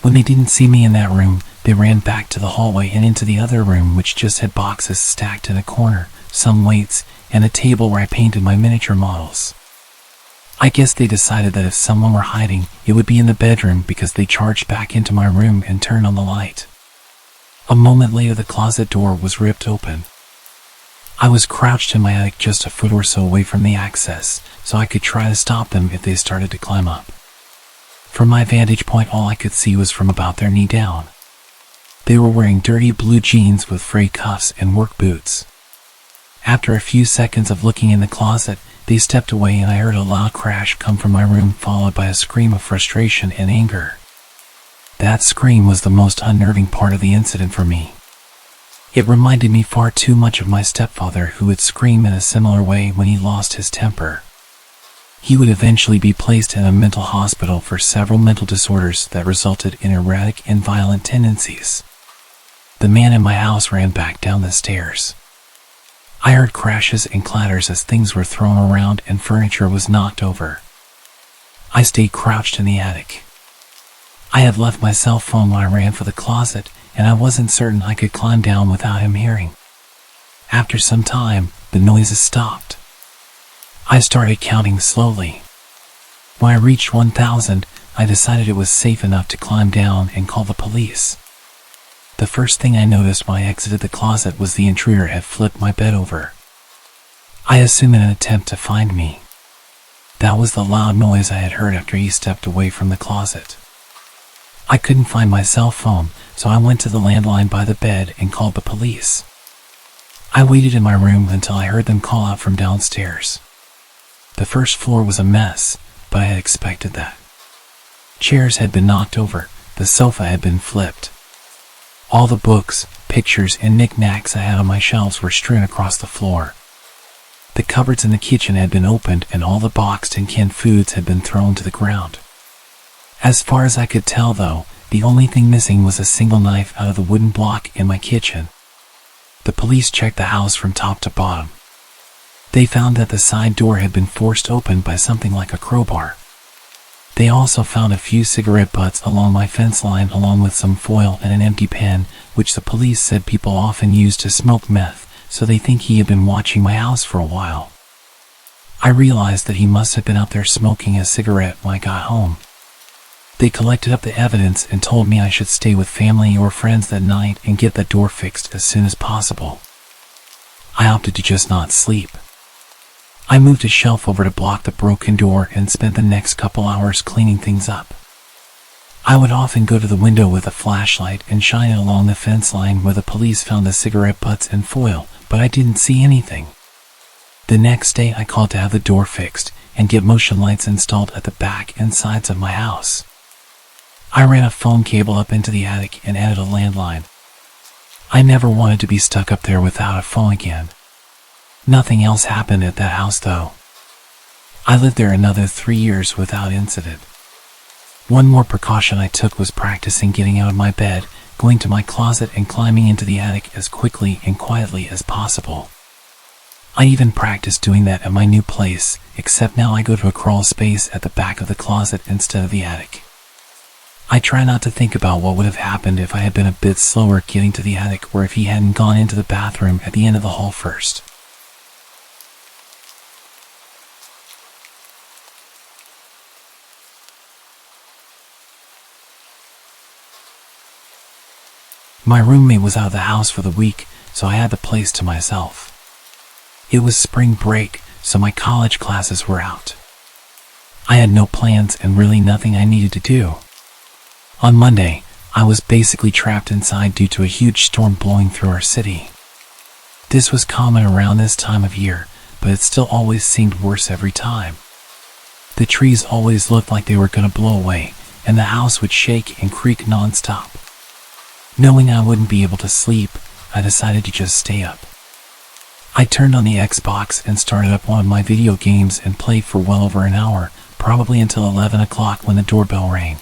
When they didn't see me in that room, they ran back to the hallway and into the other room, which just had boxes stacked in a corner, some weights, and a table where I painted my miniature models. I guess they decided that if someone were hiding, it would be in the bedroom because they charged back into my room and turned on the light. A moment later, the closet door was ripped open. I was crouched in my attic just a foot or so away from the access, so I could try to stop them if they started to climb up. From my vantage point, all I could see was from about their knee down. They were wearing dirty blue jeans with frayed cuffs and work boots. After a few seconds of looking in the closet, they stepped away and I heard a loud crash come from my room, followed by a scream of frustration and anger. That scream was the most unnerving part of the incident for me. It reminded me far too much of my stepfather, who would scream in a similar way when he lost his temper. He would eventually be placed in a mental hospital for several mental disorders that resulted in erratic and violent tendencies. The man in my house ran back down the stairs. I heard crashes and clatters as things were thrown around and furniture was knocked over. I stayed crouched in the attic. I had left my cell phone when I ran for the closet, and I wasn't certain I could climb down without him hearing. After some time, the noises stopped. I started counting slowly. When I reached 1,000, I decided it was safe enough to climb down and call the police. The first thing I noticed when I exited the closet was the intruder had flipped my bed over. I assumed in an attempt to find me. That was the loud noise I had heard after he stepped away from the closet. I couldn't find my cell phone, so I went to the landline by the bed and called the police. I waited in my room until I heard them call out from downstairs. The first floor was a mess, but I had expected that. Chairs had been knocked over, the sofa had been flipped. All the books, pictures, and knickknacks I had on my shelves were strewn across the floor. The cupboards in the kitchen had been opened and all the boxed and canned foods had been thrown to the ground. As far as I could tell, though, the only thing missing was a single knife out of the wooden block in my kitchen. The police checked the house from top to bottom. They found that the side door had been forced open by something like a crowbar. They also found a few cigarette butts along my fence line, along with some foil and an empty pen, which the police said people often use to smoke meth, so they think he had been watching my house for a while. I realized that he must have been out there smoking a cigarette when I got home. They collected up the evidence and told me I should stay with family or friends that night and get that door fixed as soon as possible. I opted to just not sleep. I moved a shelf over to block the broken door and spent the next couple hours cleaning things up. I would often go to the window with a flashlight and shine it along the fence line where the police found the cigarette butts and foil, but I didn't see anything. The next day I called to have the door fixed and get motion lights installed at the back and sides of my house. I ran a phone cable up into the attic and added a landline. I never wanted to be stuck up there without a phone again. Nothing else happened at that house, though. I lived there another 3 years without incident. One more precaution I took was practicing getting out of my bed, going to my closet and climbing into the attic as quickly and quietly as possible. I even practiced doing that at my new place, except now I go to a crawl space at the back of the closet instead of the attic. I try not to think about what would have happened if I had been a bit slower getting to the attic, or if he hadn't gone into the bathroom at the end of the hall first. My roommate was out of the house for the week, so I had the place to myself. It was spring break, so my college classes were out. I had no plans and really nothing I needed to do. On Monday, I was basically trapped inside due to a huge storm blowing through our city. This was common around this time of year, but it still always seemed worse every time. The trees always looked like they were going to blow away, and the house would shake and creak non-stop. Knowing I wouldn't be able to sleep, I decided to just stay up. I turned on the Xbox and started up one of my video games and played for well over an hour, probably until 11 o'clock when the doorbell rang.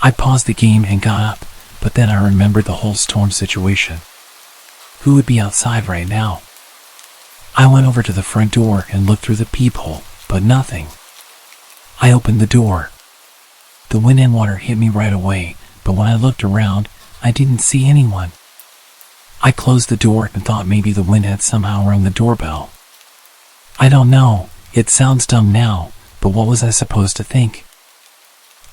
I paused the game and got up, but then I remembered the whole storm situation. Who would be outside right now? I went over to the front door and looked through the peephole, but nothing. I opened the door. The wind and water hit me right away, but when I looked around, I didn't see anyone. I closed the door and thought maybe the wind had somehow rung the doorbell. I don't know, it sounds dumb now, but what was I supposed to think?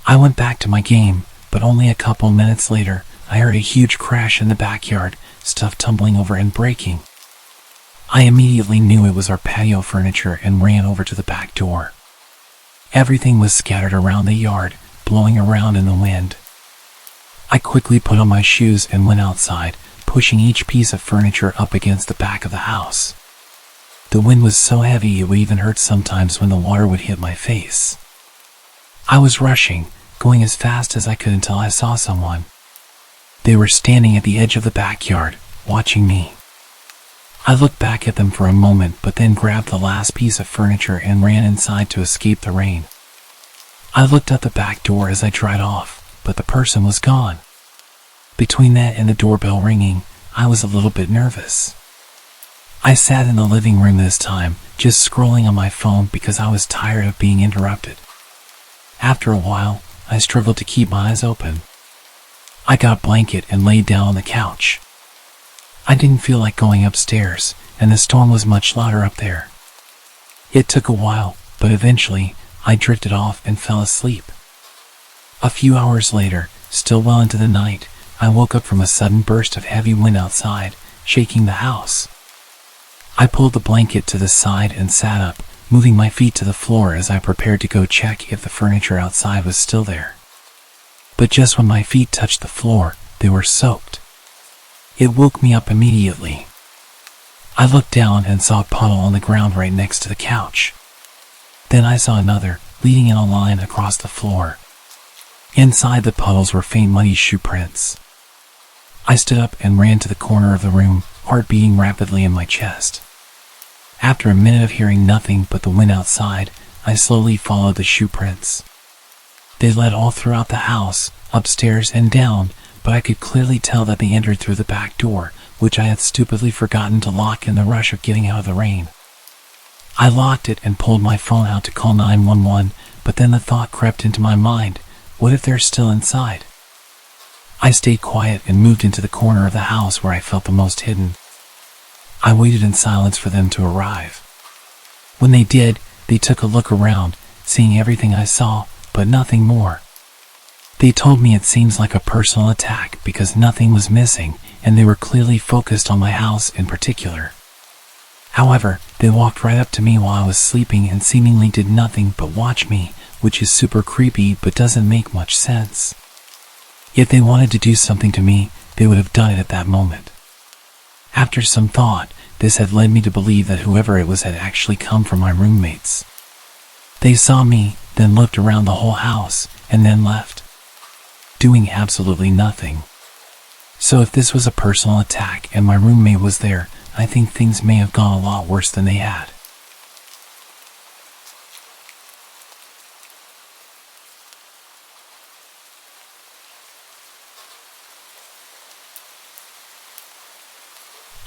I went back to my game, but only a couple minutes later, I heard a huge crash in the backyard, stuff tumbling over and breaking. I immediately knew it was our patio furniture and ran over to the back door. Everything was scattered around the yard, blowing around in the wind. I quickly put on my shoes and went outside, pushing each piece of furniture up against the back of the house. The wind was so heavy it would even hurt sometimes when the water would hit my face. I was rushing, going as fast as I could until I saw someone. They were standing at the edge of the backyard, watching me. I looked back at them for a moment, but then grabbed the last piece of furniture and ran inside to escape the rain. I looked at the back door as I dried off, but the person was gone. Between that and the doorbell ringing, I was a little bit nervous. I sat in the living room this time, just scrolling on my phone because I was tired of being interrupted. After a while, I struggled to keep my eyes open. I got a blanket and laid down on the couch. I didn't feel like going upstairs, and the storm was much louder up there. It took a while, but eventually, I drifted off and fell asleep. A few hours later, still well into the night, I woke up from a sudden burst of heavy wind outside, shaking the house. I pulled the blanket to the side and sat up, moving my feet to the floor as I prepared to go check if the furniture outside was still there. But just when my feet touched the floor, they were soaked. It woke me up immediately. I looked down and saw a puddle on the ground right next to the couch. Then I saw another, leading in a line across the floor. Inside the puddles were faint muddy shoe prints. I stood up and ran to the corner of the room, heart beating rapidly in my chest. After a minute of hearing nothing but the wind outside, I slowly followed the shoe prints. They led all throughout the house, upstairs and down, but I could clearly tell that they entered through the back door, which I had stupidly forgotten to lock in the rush of getting out of the rain. I locked it and pulled my phone out to call 911, but then the thought crept into my mind, what if they're still inside? I stayed quiet and moved into the corner of the house where I felt the most hidden. I waited in silence for them to arrive. When they did, they took a look around, seeing everything I saw, but nothing more. They told me it seems like a personal attack because nothing was missing, and they were clearly focused on my house in particular. However, they walked right up to me while I was sleeping and seemingly did nothing but watch me, which is super creepy but doesn't make much sense. If they wanted to do something to me, they would have done it at that moment. After some thought, this had led me to believe that whoever it was had actually come from my roommates. They saw me, then looked around the whole house, and then left, doing absolutely nothing. So if this was a personal attack and my roommate was there, I think things may have gone a lot worse than they had.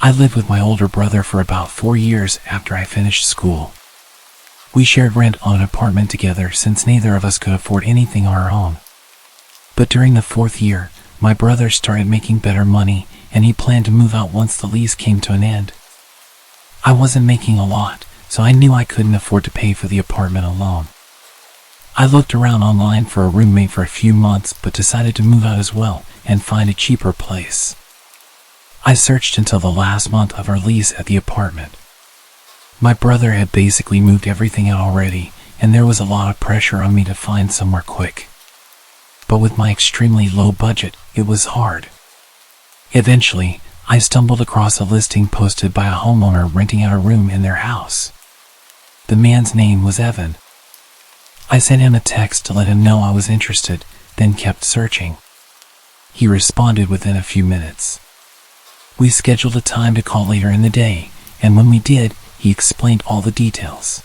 I lived with my older brother for about 4 years after I finished school. We shared rent on an apartment together since neither of us could afford anything on our own. But during the 4th year, my brother started making better money, and he planned to move out once the lease came to an end. I wasn't making a lot, so I knew I couldn't afford to pay for the apartment alone. I looked around online for a roommate for a few months, but decided to move out as well and find a cheaper place. I searched until the last month of our lease at the apartment. My brother had basically moved everything out already, and there was a lot of pressure on me to find somewhere quick. But with my extremely low budget, it was hard. Eventually, I stumbled across a listing posted by a homeowner renting out a room in their house. The man's name was Evan. I sent him a text to let him know I was interested, then kept searching. He responded within a few minutes. We scheduled a time to call later in the day, and when we did, he explained all the details.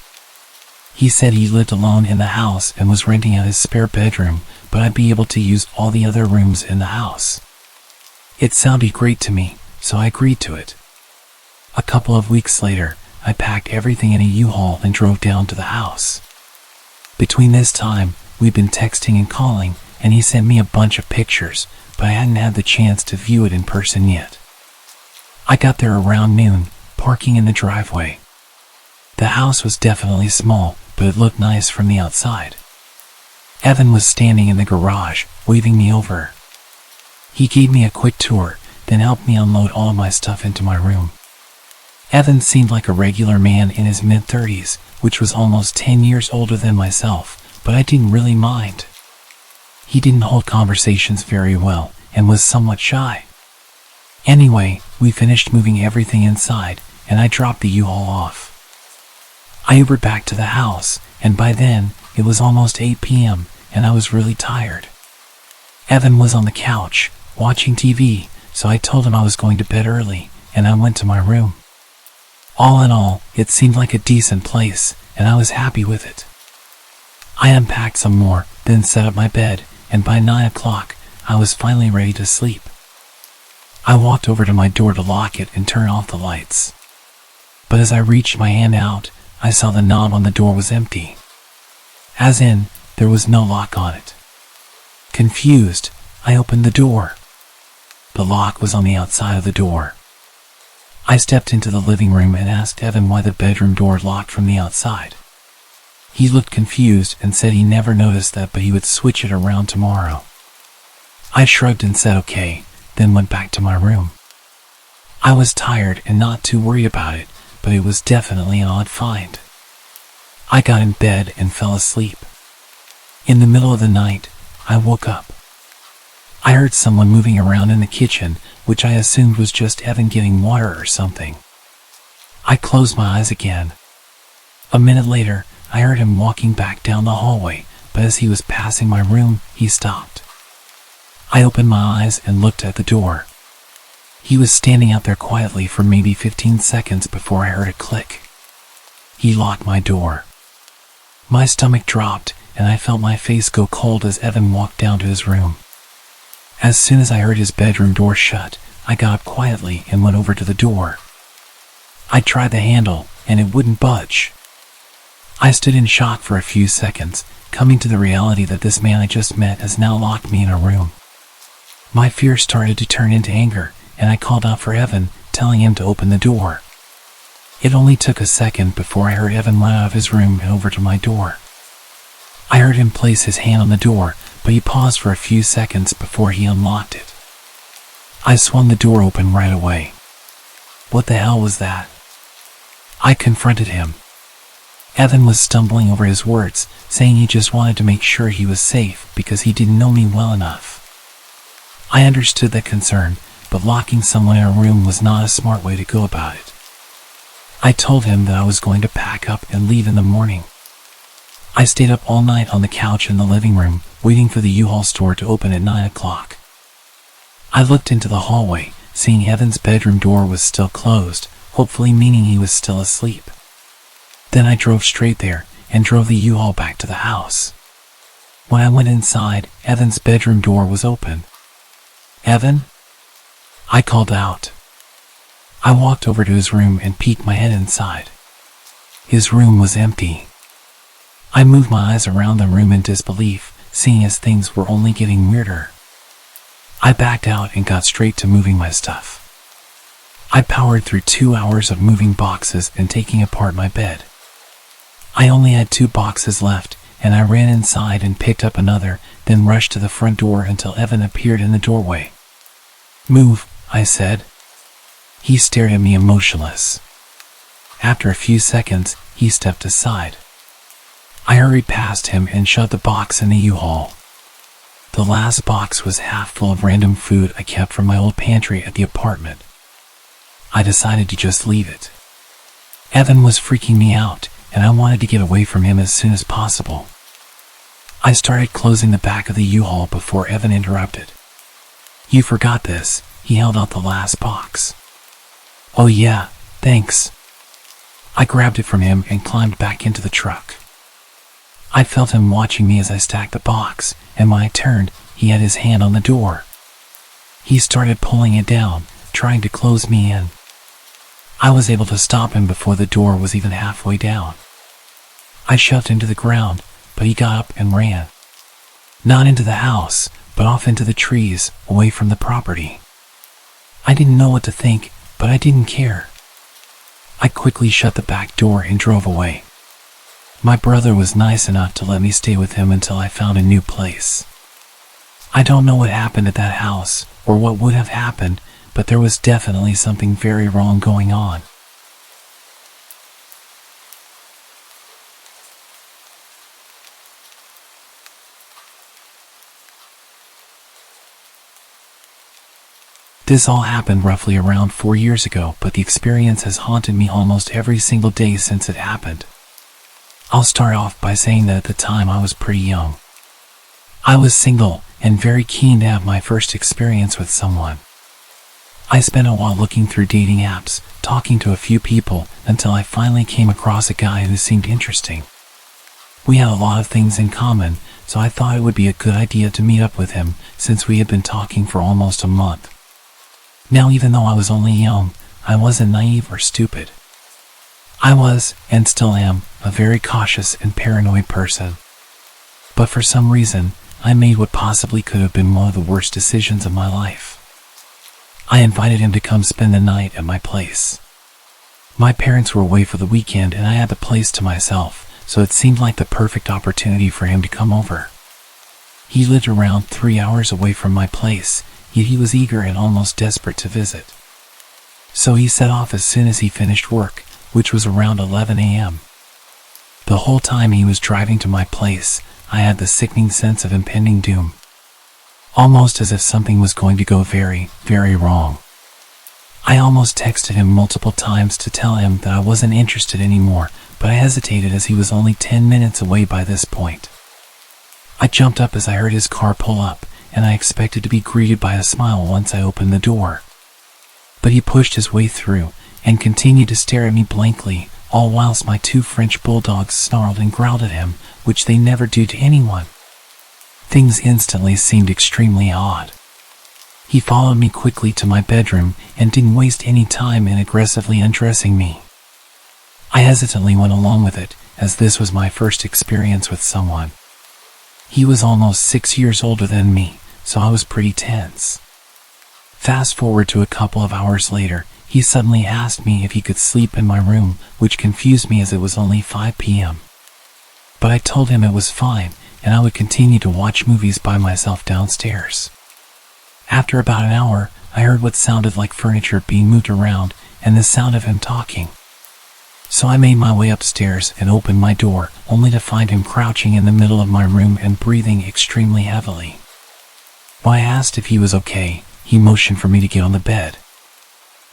He said he lived alone in the house and was renting out his spare bedroom, but I'd be able to use all the other rooms in the house. It sounded great to me, so I agreed to it. A couple of weeks later, I packed everything in a U-Haul and drove down to the house. Between this time, we'd been texting and calling, and he sent me a bunch of pictures, but I hadn't had the chance to view it in person yet. I got there around noon, parking in the driveway. The house was definitely small, but it looked nice from the outside. Evan was standing in the garage, waving me over. He gave me a quick tour, then helped me unload all of my stuff into my room. Evan seemed like a regular man in his mid-30s, which was almost 10 years older than myself, but I didn't really mind. He didn't hold conversations very well, and was somewhat shy. Anyway, we finished moving everything inside, and I dropped the U-Haul off. I Ubered back to the house, and by then, it was almost 8 p.m., and I was really tired. Evan was on the couch, watching TV, so I told him I was going to bed early, and I went to my room. All in all, it seemed like a decent place, and I was happy with it. I unpacked some more, then set up my bed, and by 9 o'clock, I was finally ready to sleep. I walked over to my door to lock it and turn off the lights. But as I reached my hand out, I saw the knob on the door was empty. As in, there was no lock on it. Confused, I opened the door. The lock was on the outside of the door. I stepped into the living room and asked Evan why the bedroom door locked from the outside. He looked confused and said he never noticed that, but he would switch it around tomorrow. I shrugged and said okay, then went back to my room. I was tired and not too worried about it, but it was definitely an odd find. I got in bed and fell asleep. In the middle of the night, I woke up. I heard someone moving around in the kitchen, which I assumed was just Evan getting water or something. I closed my eyes again. A minute later, I heard him walking back down the hallway, but as he was passing my room, he stopped. I opened my eyes and looked at the door. He was standing out there quietly for maybe 15 seconds before I heard a click. He locked my door. My stomach dropped, and I felt my face go cold as Evan walked down to his room. As soon as I heard his bedroom door shut, I got up quietly and went over to the door. I tried the handle, and it wouldn't budge. I stood in shock for a few seconds, coming to the reality that this man I just met has now locked me in a room. My fear started to turn into anger, and I called out for Evan, telling him to open the door. It only took a second before I heard Evan run out of his room and over to my door. I heard him place his hand on the door, but he paused for a few seconds before he unlocked it. I swung the door open right away. What the hell was that? I confronted him. Evan was stumbling over his words, saying he just wanted to make sure he was safe because he didn't know me well enough. I understood that concern, but locking someone in a room was not a smart way to go about it. I told him that I was going to pack up and leave in the morning. I stayed up all night on the couch in the living room, waiting for the U-Haul store to open at 9 o'clock. I looked into the hallway, seeing Evan's bedroom door was still closed, hopefully meaning he was still asleep. Then I drove straight there and drove the U-Haul back to the house. When I went inside, Evan's bedroom door was open. "Evan?" I called out. I walked over to his room and peeked my head inside. His room was empty. I moved my eyes around the room in disbelief, seeing as things were only getting weirder. I backed out and got straight to moving my stuff. I powered through 2 hours of moving boxes and taking apart my bed. I only had 2 boxes left, and I ran inside and picked up another, then rushed to the front door until Evan appeared in the doorway. "Move," I said. He stared at me emotionless. After a few seconds, he stepped aside. I hurried past him and shoved the box in the U-Haul. The last box was half full of random food I kept from my old pantry at the apartment. I decided to just leave it. Evan was freaking me out, and I wanted to get away from him as soon as possible. I started closing the back of the U-Haul before Evan interrupted. "You forgot this." He held out the last box. "Oh yeah, thanks." I grabbed it from him and climbed back into the truck. I felt him watching me as I stacked the box, and when I turned, he had his hand on the door. He started pulling it down, trying to close me in. I was able to stop him before the door was even halfway down. I shoved him to the ground, but he got up and ran. Not into the house, but off into the trees, away from the property. I didn't know what to think, but I didn't care. I quickly shut the back door and drove away. My brother was nice enough to let me stay with him until I found a new place. I don't know what happened at that house, or what would have happened, but there was definitely something very wrong going on. This all happened roughly around 4 years ago, but the experience has haunted me almost every single day since it happened. I'll start off by saying that at the time I was pretty young. I was single and very keen to have my first experience with someone. I spent a while looking through dating apps, talking to a few people, until I finally came across a guy who seemed interesting. We had a lot of things in common, so I thought it would be a good idea to meet up with him, since we had been talking for almost a month. Now, even though I was only young, I wasn't naive or stupid. I was, and still am, a very cautious and paranoid person. But for some reason, I made what possibly could have been one of the worst decisions of my life. I invited him to come spend the night at my place. My parents were away for the weekend and I had the place to myself, so it seemed like the perfect opportunity for him to come over. He lived around 3 hours away from my place, yet he was eager and almost desperate to visit. So he set off as soon as he finished work, which was around 11 a.m. The whole time he was driving to my place, I had the sickening sense of impending doom. Almost as if something was going to go very, very wrong. I almost texted him multiple times to tell him that I wasn't interested anymore, but I hesitated as he was only 10 minutes away by this point. I jumped up as I heard his car pull up, and I expected to be greeted by a smile once I opened the door. But he pushed his way through, and continued to stare at me blankly, all whilst my 2 French bulldogs snarled and growled at him, which they never do to anyone. Things instantly seemed extremely odd. He followed me quickly to my bedroom and didn't waste any time in aggressively undressing me. I hesitantly went along with it, as this was my first experience with someone. He was almost 6 years older than me, so I was pretty tense. Fast forward to a couple of hours later, he suddenly asked me if he could sleep in my room, which confused me as it was only 5 p.m. But I told him it was fine, and I would continue to watch movies by myself downstairs. After about an hour, I heard what sounded like furniture being moved around, and the sound of him talking. So I made my way upstairs and opened my door, only to find him crouching in the middle of my room and breathing extremely heavily. When I asked if he was okay, he motioned for me to get on the bed.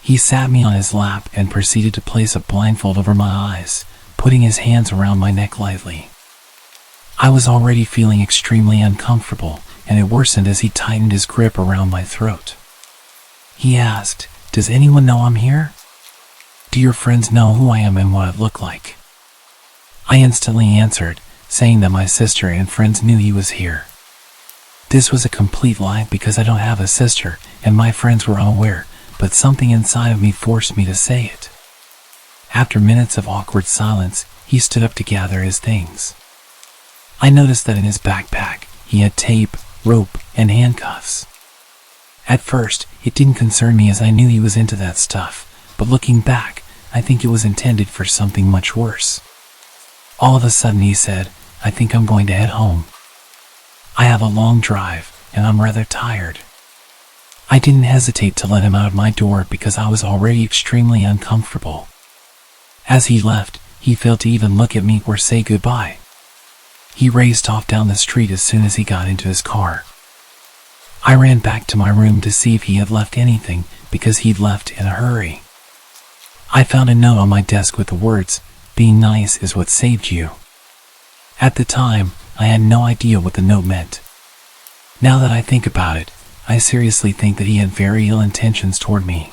He sat me on his lap and proceeded to place a blindfold over my eyes, putting his hands around my neck lightly. I was already feeling extremely uncomfortable, and it worsened as he tightened his grip around my throat. He asked, "Does anyone know I'm here? Do your friends know who I am and what I look like?" I instantly answered, saying that my sister and friends knew he was here. This was a complete lie because I don't have a sister, and my friends were unaware, but something inside of me forced me to say it. After minutes of awkward silence, he stood up to gather his things. I noticed that in his backpack, he had tape, rope, and handcuffs. At first, it didn't concern me as I knew he was into that stuff, but looking back, I think it was intended for something much worse. All of a sudden he said, "I think I'm going to head home. I have a long drive, and I'm rather tired." I didn't hesitate to let him out of my door because I was already extremely uncomfortable. As he left, he failed to even look at me or say goodbye. He raced off down the street as soon as he got into his car. I ran back to my room to see if he had left anything because he'd left in a hurry. I found a note on my desk with the words, "Being nice is what saved you." At the time, I had no idea what the note meant. Now that I think about it, I seriously think that he had very ill intentions toward me.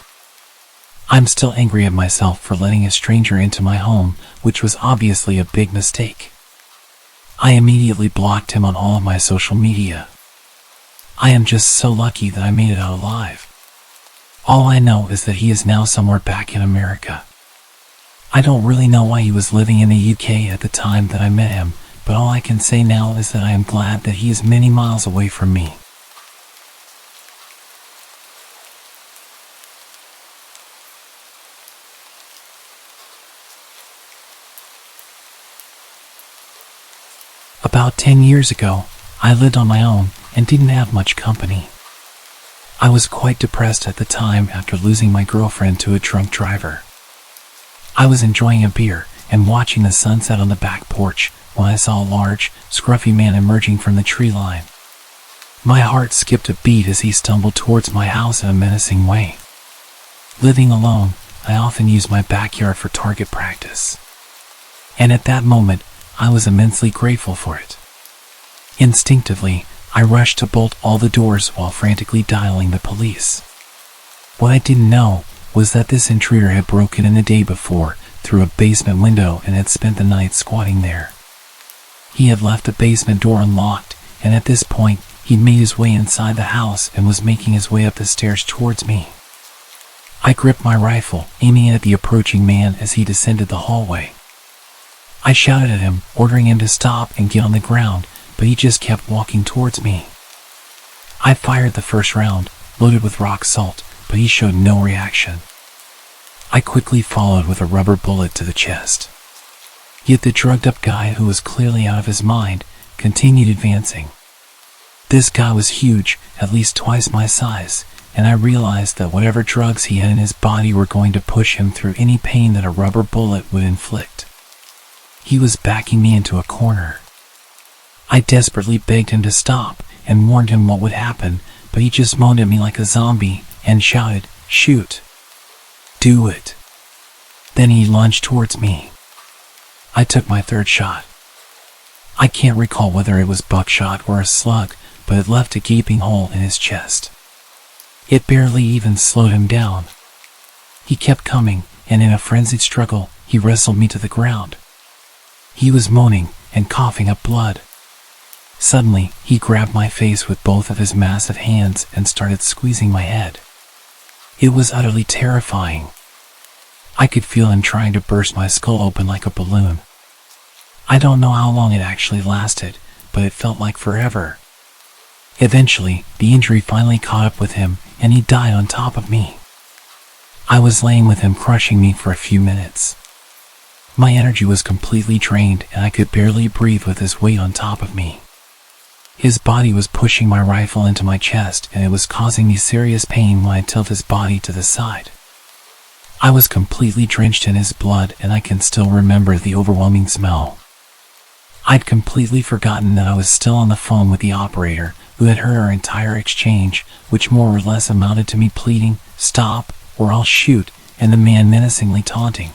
I'm still angry at myself for letting a stranger into my home, which was obviously a big mistake. I immediately blocked him on all of my social media. I am just so lucky that I made it out alive. All I know is that he is now somewhere back in America. I don't really know why he was living in the UK at the time that I met him, but all I can say now is that I am glad that he is many miles away from me. About 10 years ago, I lived on my own and didn't have much company. I was quite depressed at the time after losing my girlfriend to a drunk driver. I was enjoying a beer and watching the sunset on the back porch when I saw a large, scruffy man emerging from the tree line. My heart skipped a beat as he stumbled towards my house in a menacing way. Living alone, I often use my backyard for target practice. And at that moment, I was immensely grateful for it. Instinctively, I rushed to bolt all the doors while frantically dialing the police. What I didn't know was that this intruder had broken in the day before through a basement window and had spent the night squatting there. He had left the basement door unlocked, and at this point, he'd made his way inside the house and was making his way up the stairs towards me. I gripped my rifle, aiming at the approaching man as he descended the hallway. I shouted at him, ordering him to stop and get on the ground, but he just kept walking towards me. I fired the first round, loaded with rock salt, but he showed no reaction. I quickly followed with a rubber bullet to the chest. Yet the drugged-up guy, who was clearly out of his mind, continued advancing. This guy was huge, at least twice my size, and I realized that whatever drugs he had in his body were going to push him through any pain that a rubber bullet would inflict. He was backing me into a corner. I desperately begged him to stop and warned him what would happen, but he just moaned at me like a zombie and shouted, "Shoot! Do it!" Then he lunged towards me. I took my third shot. I can't recall whether it was buckshot or a slug, but it left a gaping hole in his chest. It barely even slowed him down. He kept coming, and in a frenzied struggle, he wrestled me to the ground. He was moaning and coughing up blood. Suddenly, he grabbed my face with both of his massive hands and started squeezing my head. It was utterly terrifying. I could feel him trying to burst my skull open like a balloon. I don't know how long it actually lasted, but it felt like forever. Eventually, the injury finally caught up with him, and he died on top of me. I was laying with him crushing me for a few minutes. My energy was completely drained, and I could barely breathe with his weight on top of me. His body was pushing my rifle into my chest, and it was causing me serious pain when I tilted his body to the side. I was completely drenched in his blood, and I can still remember the overwhelming smell. I'd completely forgotten that I was still on the phone with the operator, who had heard our entire exchange, which more or less amounted to me pleading, "Stop, or I'll shoot," and the man menacingly taunting.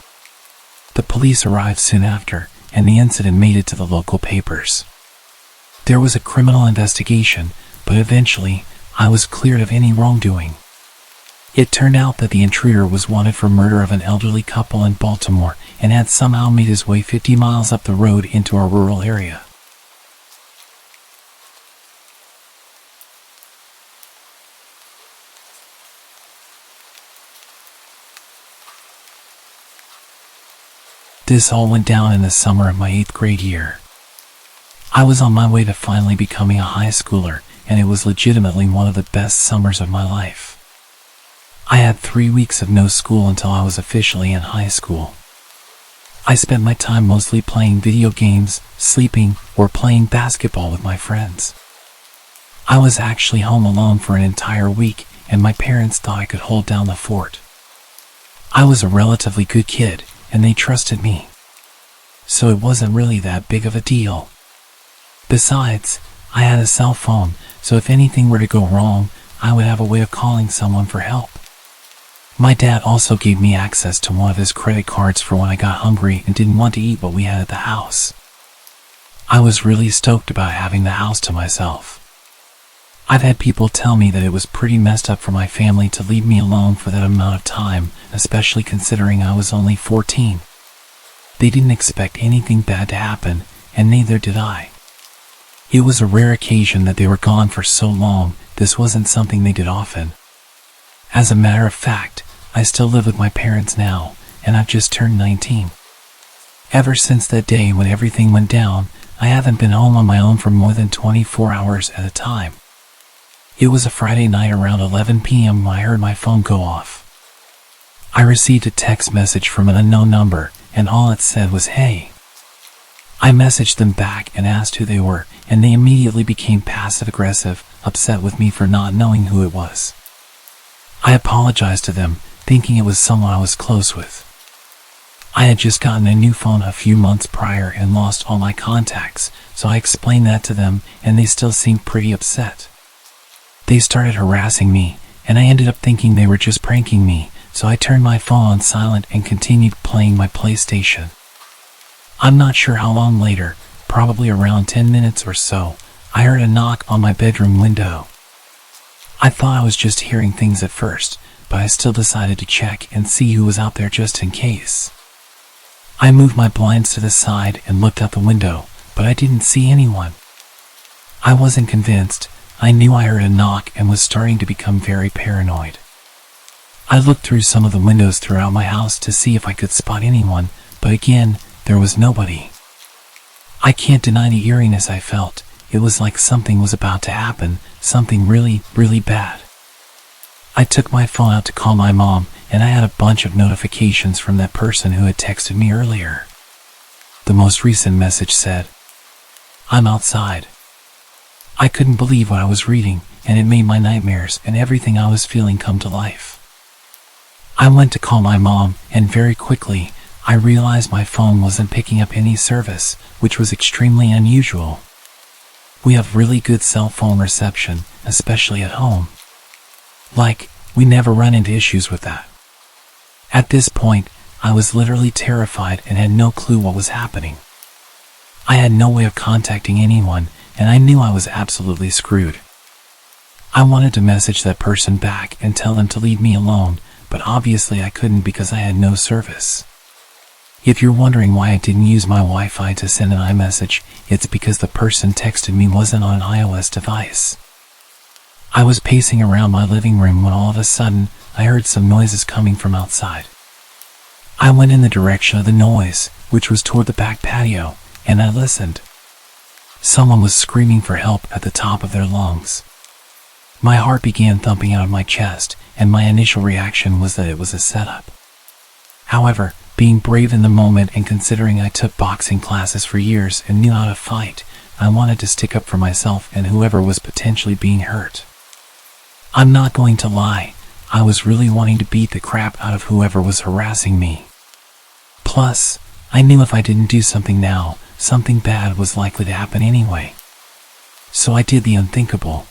The police arrived soon after, and the incident made it to the local papers. There was a criminal investigation, but eventually, I was cleared of any wrongdoing. It turned out that the intruder was wanted for murder of an elderly couple in Baltimore and had somehow made his way 50 miles up the road into our rural area. This all went down in the summer of my 8th grade year. I was on my way to finally becoming a high schooler, and it was legitimately one of the best summers of my life. I had 3 weeks of no school until I was officially in high school. I spent my time mostly playing video games, sleeping, or playing basketball with my friends. I was actually home alone for an entire week, and my parents thought I could hold down the fort. I was a relatively good kid, and they trusted me. So it wasn't really that big of a deal. Besides, I had a cell phone, so if anything were to go wrong, I would have a way of calling someone for help. My dad also gave me access to one of his credit cards for when I got hungry and didn't want to eat what we had at the house. I was really stoked about having the house to myself. I've had people tell me that it was pretty messed up for my family to leave me alone for that amount of time, especially considering I was only 14. They didn't expect anything bad to happen, and neither did I. It was a rare occasion that they were gone for so long. This wasn't something they did often. As a matter of fact, I still live with my parents now, and I've just turned 19. Ever since that day when everything went down, I haven't been home on my own for more than 24 hours at a time. It was a Friday night around 11 p.m. when I heard my phone go off. I received a text message from an unknown number, and all it said was, "Hey." I messaged them back and asked who they were, and they immediately became passive-aggressive, upset with me for not knowing who it was. I apologized to them, thinking it was someone I was close with. I had just gotten a new phone a few months prior and lost all my contacts, so I explained that to them, and they still seemed pretty upset. They started harassing me, and I ended up thinking they were just pranking me, so I turned my phone on silent and continued playing my PlayStation. I'm not sure how long later, probably around 10 minutes or so, I heard a knock on my bedroom window. I thought I was just hearing things at first, but I still decided to check and see who was out there just in case. I moved my blinds to the side and looked out the window, but I didn't see anyone. I wasn't convinced. I knew I heard a knock and was starting to become very paranoid. I looked through some of the windows throughout my house to see if I could spot anyone, but again, there was nobody. I can't deny the eeriness I felt. It was like something was about to happen, something really, really bad. I took my phone out to call my mom, and I had a bunch of notifications from that person who had texted me earlier. The most recent message said, "I'm outside." I couldn't believe what I was reading, and it made my nightmares and everything I was feeling come to life. I went to call my mom, and very quickly, I realized my phone wasn't picking up any service, which was extremely unusual. We have really good cell phone reception, especially at home. We never run into issues with that. At this point, I was literally terrified and had no clue what was happening. I had no way of contacting anyone, and I knew I was absolutely screwed. I wanted to message that person back and tell them to leave me alone, but obviously I couldn't because I had no service. If you're wondering why I didn't use my Wi-Fi to send an iMessage, it's because the person texted me wasn't on an iOS device. I was pacing around my living room when all of a sudden, I heard some noises coming from outside. I went in the direction of the noise, which was toward the back patio, and I listened. Someone was screaming for help at the top of their lungs. My heart began thumping out of my chest, and my initial reaction was that it was a setup. However, being brave in the moment and considering I took boxing classes for years and knew how to fight, I wanted to stick up for myself and whoever was potentially being hurt. I'm not going to lie, I was really wanting to beat the crap out of whoever was harassing me. Plus, I knew if I didn't do something now, something bad was likely to happen anyway. So I did the unthinkable.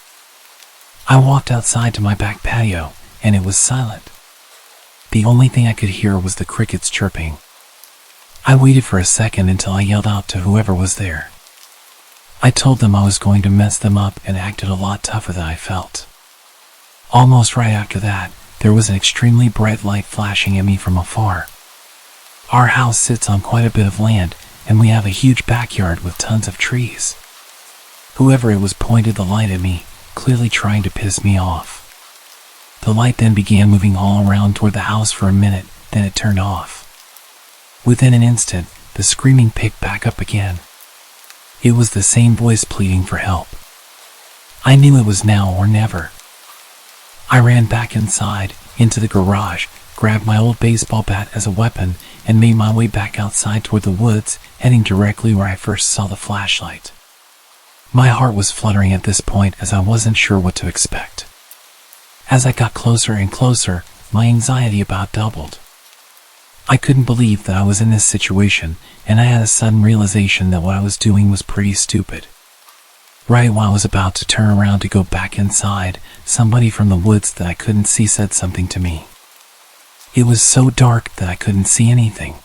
I walked outside to my back patio, and it was silent. The only thing I could hear was the crickets chirping. I waited for a second until I yelled out to whoever was there. I told them I was going to mess them up and acted a lot tougher than I felt. Almost right after that, there was an extremely bright light flashing at me from afar. Our house sits on quite a bit of land, and we have a huge backyard with tons of trees. Whoever it was pointed the light at me, clearly trying to piss me off. The light then began moving all around toward the house for a minute, then it turned off. Within an instant, the screaming picked back up again. It was the same voice pleading for help. I knew it was now or never. I ran back inside, into the garage, grabbed my old baseball bat as a weapon, and made my way back outside toward the woods, heading directly where I first saw the flashlight. My heart was fluttering at this point as I wasn't sure what to expect. As I got closer and closer, my anxiety about doubled. I couldn't believe that I was in this situation, and I had a sudden realization that what I was doing was pretty stupid. Right while I was about to turn around to go back inside, somebody from the woods that I couldn't see said something to me. It was so dark that I couldn't see anything.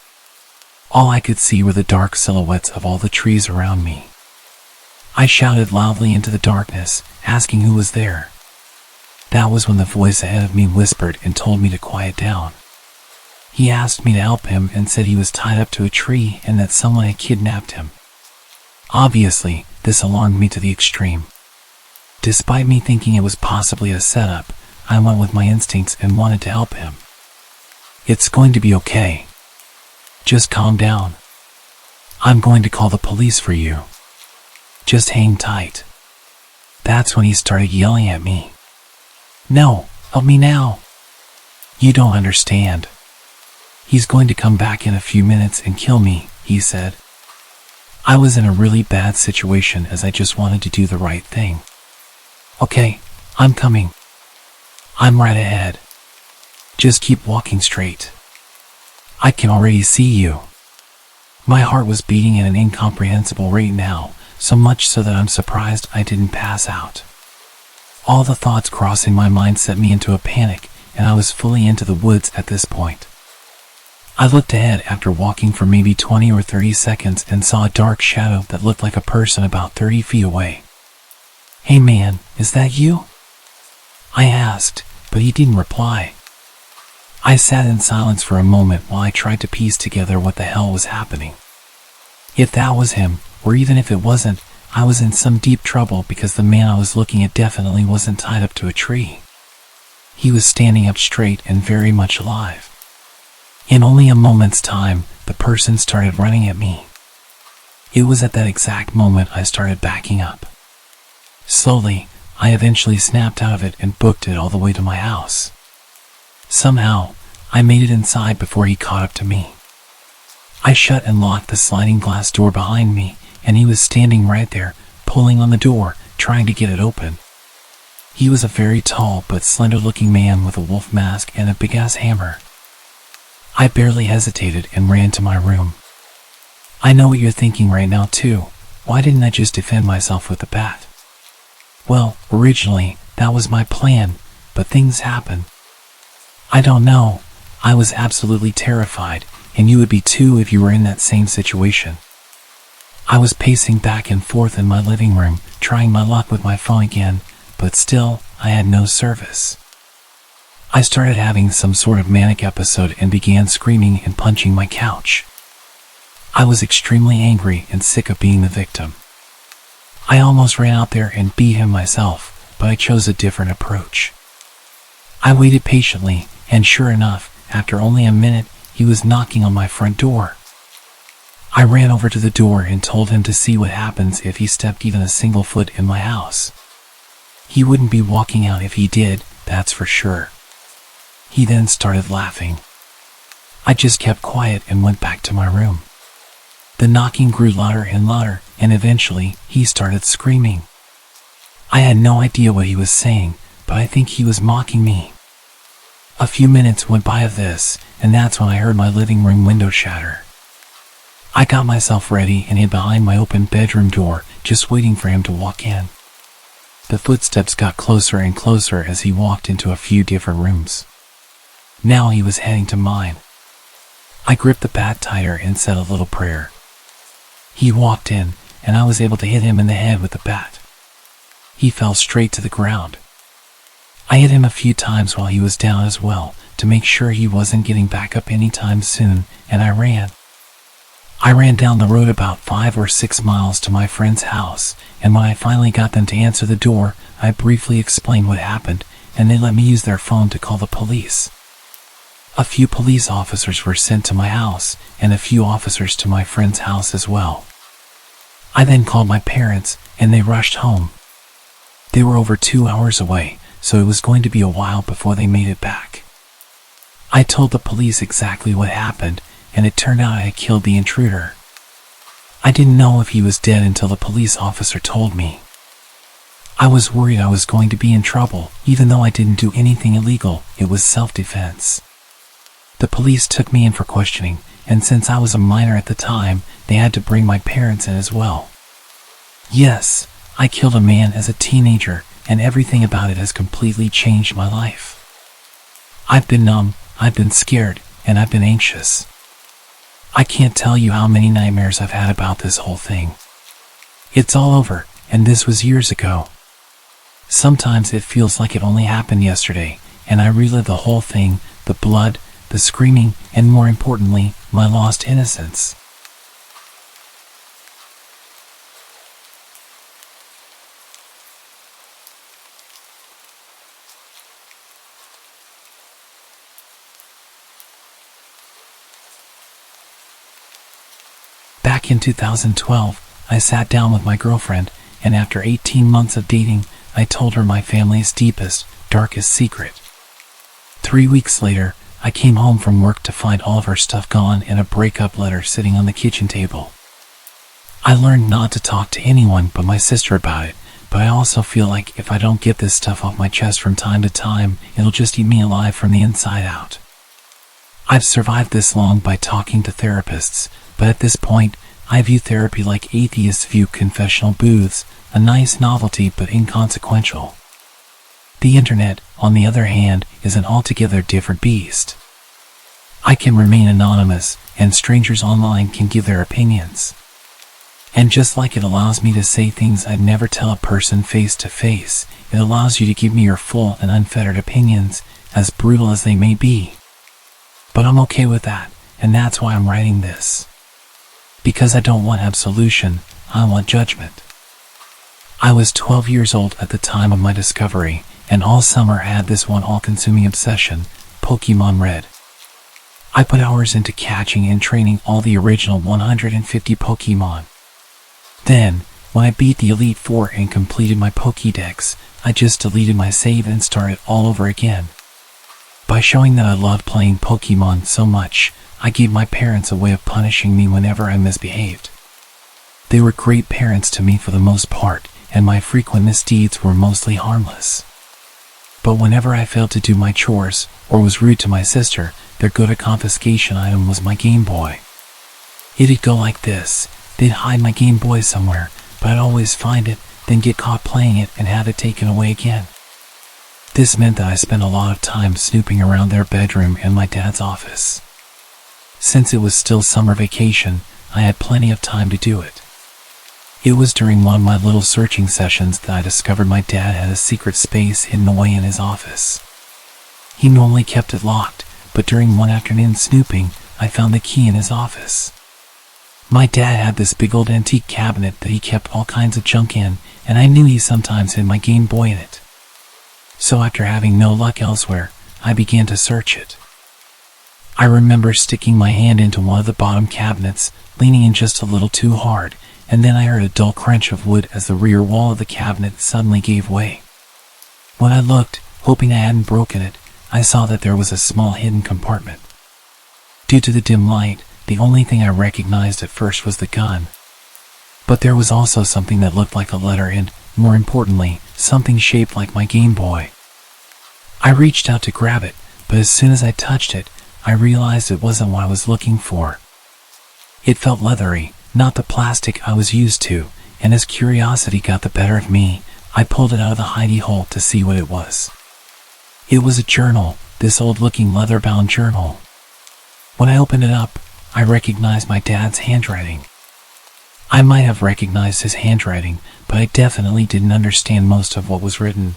All I could see were the dark silhouettes of all the trees around me. I shouted loudly into the darkness, asking who was there. That was when the voice ahead of me whispered and told me to quiet down. He asked me to help him and said he was tied up to a tree and that someone had kidnapped him. Obviously, this alarmed me to the extreme. Despite me thinking it was possibly a setup, I went with my instincts and wanted to help him. It's going to be okay. Just calm down. I'm going to call the police for you. Just hang tight. That's when he started yelling at me. No, help me now. You don't understand. He's going to come back in a few minutes and kill me, he said. I was in a really bad situation as I just wanted to do the right thing. Okay, I'm coming. I'm right ahead. Just keep walking straight. I can already see you. My heart was beating at an incomprehensible rate now, so much so that I'm surprised I didn't pass out. All the thoughts crossing my mind set me into a panic, and I was fully into the woods at this point. I looked ahead after walking for maybe 20 or 30 seconds and saw a dark shadow that looked like a person about 30 feet away. Hey man, is that you? I asked, but he didn't reply. I sat in silence for a moment while I tried to piece together what the hell was happening. If that was him, or even if it wasn't, I was in some deep trouble because the man I was looking at definitely wasn't tied up to a tree. He was standing up straight and very much alive. In only a moment's time, the person started running at me. It was at that exact moment I started backing up. Slowly, I eventually snapped out of it and booked it all the way to my house. Somehow, I made it inside before he caught up to me. I shut and locked the sliding glass door behind me, and he was standing right there, pulling on the door, trying to get it open. He was a very tall but slender-looking man with a wolf mask and a big-ass hammer. I barely hesitated and ran to my room. I know what you're thinking right now too. Why didn't I just defend myself with the bat? Well, originally, that was my plan, but things happen. I don't know. I was absolutely terrified, and you would be too if you were in that same situation. I was pacing back and forth in my living room, trying my luck with my phone again, but still, I had no service. I started having some sort of manic episode and began screaming and punching my couch. I was extremely angry and sick of being the victim. I almost ran out there and beat him myself, but I chose a different approach. I waited patiently, and sure enough, after only a minute, he was knocking on my front door. I ran over to the door and told him to see what happens if he stepped even a single foot in my house. He wouldn't be walking out if he did, that's for sure. He then started laughing. I just kept quiet and went back to my room. The knocking grew louder and louder, and eventually, he started screaming. I had no idea what he was saying, but I think he was mocking me. A few minutes went by of this, and that's when I heard my living room window shatter. I got myself ready and hid behind my open bedroom door, just waiting for him to walk in. The footsteps got closer and closer as he walked into a few different rooms. Now he was heading to mine. I gripped the bat tighter and said a little prayer. He walked in, and I was able to hit him in the head with the bat. He fell straight to the ground. I hit him a few times while he was down as well, to make sure he wasn't getting back up anytime soon, and I ran. I ran down the road about 5 or 6 miles to my friend's house, and when I finally got them to answer the door, I briefly explained what happened, and they let me use their phone to call the police. A few police officers were sent to my house, and a few officers to my friend's house as well. I then called my parents, and they rushed home. They were over 2 hours away, so it was going to be a while before they made it back. I told the police exactly what happened, and it turned out I had killed the intruder. I didn't know if he was dead until the police officer told me. I was worried I was going to be in trouble, even though I didn't do anything illegal. It was self-defense. The police took me in for questioning, and since I was a minor at the time, they had to bring my parents in as well. Yes, I killed a man as a teenager, and everything about it has completely changed my life. I've been numb, I've been scared, and I've been anxious. I can't tell you how many nightmares I've had about this whole thing. It's all over, and this was years ago. Sometimes it feels like it only happened yesterday, and I relive the whole thing, the blood, the screaming, and more importantly, my lost innocence. Back in 2012, I sat down with my girlfriend, and after 18 months of dating, I told her my family's deepest, darkest secret. 3 weeks later, I came home from work to find all of her stuff gone and a breakup letter sitting on the kitchen table. I learned not to talk to anyone but my sister about it, but I also feel like if I don't get this stuff off my chest from time to time, it'll just eat me alive from the inside out. I've survived this long by talking to therapists, but at this point, I view therapy like atheists view confessional booths, a nice novelty but inconsequential. The internet, on the other hand, is an altogether different beast. I can remain anonymous, and strangers online can give their opinions. And just like it allows me to say things I'd never tell a person face to face, it allows you to give me your full and unfettered opinions, as brutal as they may be. But I'm okay with that, and that's why I'm writing this. Because I don't want absolution, I want judgment. I was 12 years old at the time of my discovery, and all summer I had this one all-consuming obsession, Pokemon Red. I put hours into catching and training all the original 150 Pokemon. Then, when I beat the Elite Four and completed my Pokédex, I just deleted my save and started all over again. By showing that I loved playing Pokemon so much, I gave my parents a way of punishing me whenever I misbehaved. They were great parents to me for the most part, and my frequent misdeeds were mostly harmless. But whenever I failed to do my chores, or was rude to my sister, their go-to confiscation item was my Game Boy. It'd go like this: they'd hide my Game Boy somewhere, but I'd always find it, then get caught playing it and have it taken away again. This meant that I spent a lot of time snooping around their bedroom and my dad's office. Since it was still summer vacation, I had plenty of time to do it. It was during one of my little searching sessions that I discovered my dad had a secret space hidden away in his office. He normally kept it locked, but during one afternoon snooping, I found the key in his office. My dad had this big old antique cabinet that he kept all kinds of junk in, and I knew he sometimes hid my Game Boy in it. So after having no luck elsewhere, I began to search it. I remember sticking my hand into one of the bottom cabinets, leaning in just a little too hard, and then I heard a dull crunch of wood as the rear wall of the cabinet suddenly gave way. When I looked, hoping I hadn't broken it, I saw that there was a small hidden compartment. Due to the dim light, the only thing I recognized at first was the gun. But there was also something that looked like a letter and, more importantly, something shaped like my Game Boy. I reached out to grab it, but as soon as I touched it, I realized it wasn't what I was looking for. It felt leathery, not the plastic I was used to, and as curiosity got the better of me, I pulled it out of the hidey hole to see what it was. It was a journal, this old-looking leather-bound journal. When I opened it up, I recognized my dad's handwriting. I might have recognized his handwriting, but I definitely didn't understand most of what was written.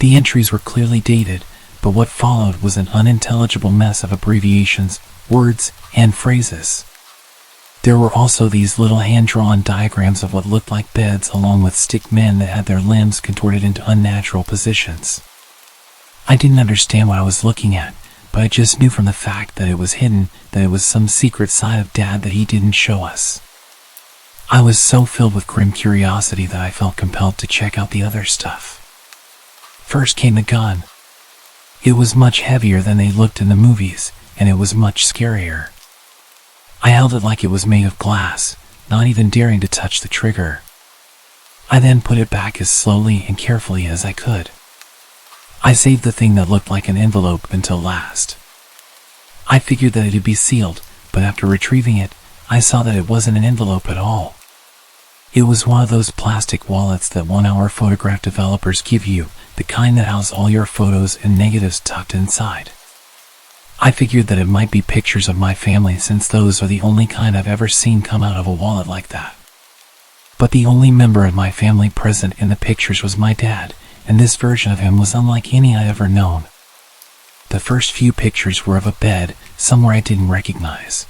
The entries were clearly dated, but what followed was an unintelligible mess of abbreviations, words, and phrases. There were also these little hand-drawn diagrams of what looked like beds along with stick men that had their limbs contorted into unnatural positions. I didn't understand what I was looking at, but I just knew from the fact that it was hidden that it was some secret side of Dad that he didn't show us. I was so filled with grim curiosity that I felt compelled to check out the other stuff. First came the gun. It was much heavier than they looked in the movies, and it was much scarier. I held it like it was made of glass, not even daring to touch the trigger. I then put it back as slowly and carefully as I could. I saved the thing that looked like an envelope until last. I figured that it would be sealed, but after retrieving it, I saw that it wasn't an envelope at all. It was one of those plastic wallets that 1-hour photograph developers give you, the kind that house all your photos and negatives tucked inside. I figured that it might be pictures of my family, since those are the only kind I've ever seen come out of a wallet like that. But the only member of my family present in the pictures was my dad, and this version of him was unlike any I'd ever known. The first few pictures were of a bed, somewhere I didn't recognize.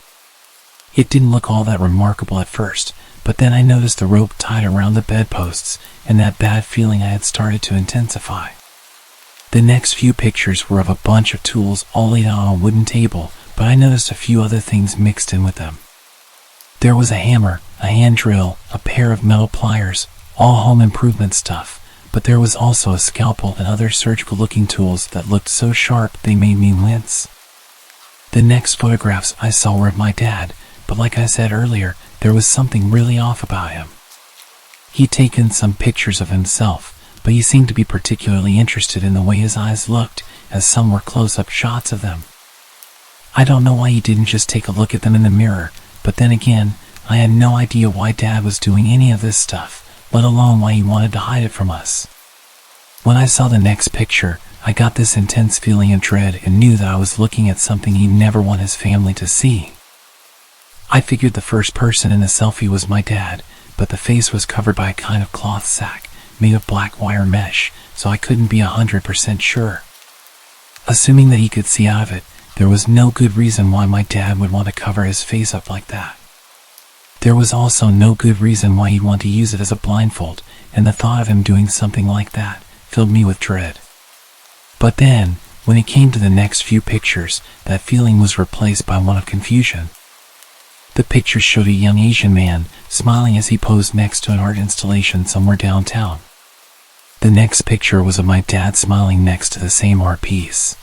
It didn't look all that remarkable at first, but then I noticed the rope tied around the bedposts, and that bad feeling I had started to intensify. The next few pictures were of a bunch of tools all laid out on a wooden table, but I noticed a few other things mixed in with them. There was a hammer, a hand drill, a pair of metal pliers, all home improvement stuff, but there was also a scalpel and other surgical-looking tools that looked so sharp they made me wince. The next photographs I saw were of my dad, but like I said earlier, there was something really off about him. He'd taken some pictures of himself, but he seemed to be particularly interested in the way his eyes looked, as some were close-up shots of them. I don't know why he didn't just take a look at them in the mirror, but then again, I had no idea why Dad was doing any of this stuff, let alone why he wanted to hide it from us. When I saw the next picture, I got this intense feeling of dread and knew that I was looking at something he'd never want his family to see. I figured the first person in the selfie was my dad, but the face was covered by a kind of cloth sack made of black wire mesh, so I couldn't be 100% sure. Assuming that he could see out of it, there was no good reason why my dad would want to cover his face up like that. There was also no good reason why he'd want to use it as a blindfold, and the thought of him doing something like that filled me with dread. But then, when it came to the next few pictures, that feeling was replaced by one of confusion. The pictures showed a young Asian man smiling as he posed next to an art installation somewhere downtown. The next picture was of my dad smiling next to the same art piece.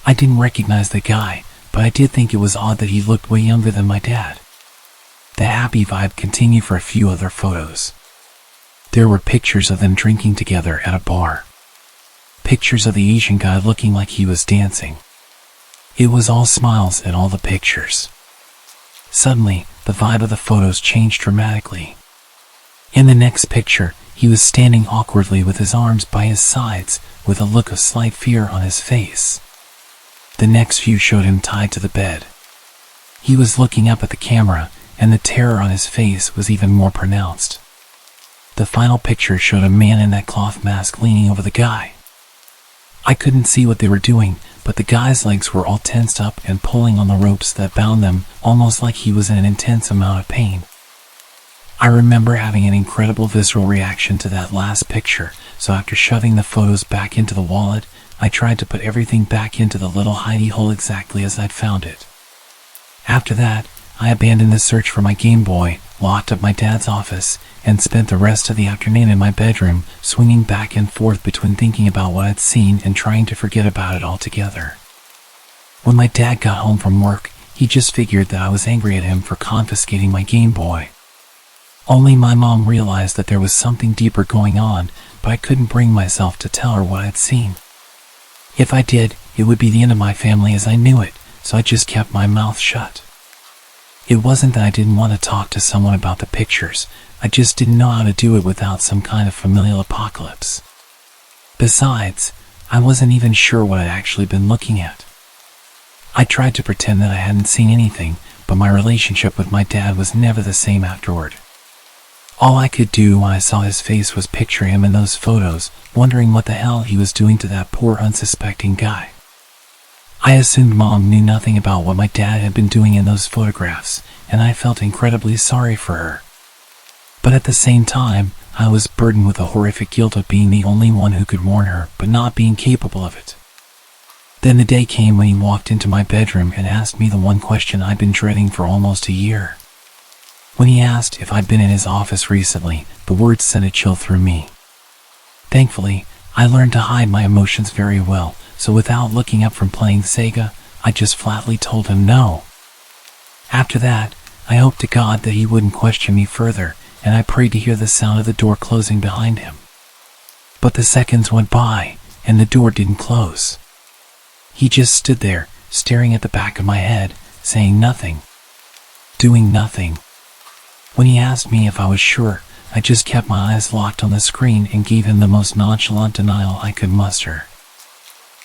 I didn't recognize the guy, but I did think it was odd that he looked way younger than my dad. The happy vibe continued for a few other photos. There were pictures of them drinking together at a bar. Pictures of the Asian guy looking like he was dancing. It was all smiles in all the pictures. Suddenly, the vibe of the photos changed dramatically. In the next picture, he was standing awkwardly with his arms by his sides, with a look of slight fear on his face. The next few showed him tied to the bed. He was looking up at the camera, and the terror on his face was even more pronounced. The final picture showed a man in that cloth mask leaning over the guy. I couldn't see what they were doing, but the guy's legs were all tensed up and pulling on the ropes that bound them, almost like he was in an intense amount of pain. I remember having an incredible visceral reaction to that last picture, so after shoving the photos back into the wallet, I tried to put everything back into the little hidey hole exactly as I'd found it. After that, I abandoned the search for my Game Boy, locked up my dad's office, and spent the rest of the afternoon in my bedroom, swinging back and forth between thinking about what I'd seen and trying to forget about it altogether. When my dad got home from work, he just figured that I was angry at him for confiscating my Game Boy. Only my mom realized that there was something deeper going on, but I couldn't bring myself to tell her what I'd seen. If I did, it would be the end of my family as I knew it, so I just kept my mouth shut. It wasn't that I didn't want to talk to someone about the pictures, I just didn't know how to do it without some kind of familial apocalypse. Besides, I wasn't even sure what I'd actually been looking at. I tried to pretend that I hadn't seen anything, but my relationship with my dad was never the same afterward. All I could do when I saw his face was picture him in those photos, wondering what the hell he was doing to that poor unsuspecting guy. I assumed Mom knew nothing about what my dad had been doing in those photographs, and I felt incredibly sorry for her. But at the same time, I was burdened with the horrific guilt of being the only one who could warn her, but not being capable of it. Then the day came when he walked into my bedroom and asked me the one question I'd been dreading for almost a year. When he asked if I'd been in his office recently, the words sent a chill through me. Thankfully, I learned to hide my emotions very well, so without looking up from playing Sega, I just flatly told him no. After that, I hoped to God that he wouldn't question me further, and I prayed to hear the sound of the door closing behind him. But the seconds went by, and the door didn't close. He just stood there, staring at the back of my head, saying nothing, doing nothing. When he asked me if I was sure, I just kept my eyes locked on the screen and gave him the most nonchalant denial I could muster.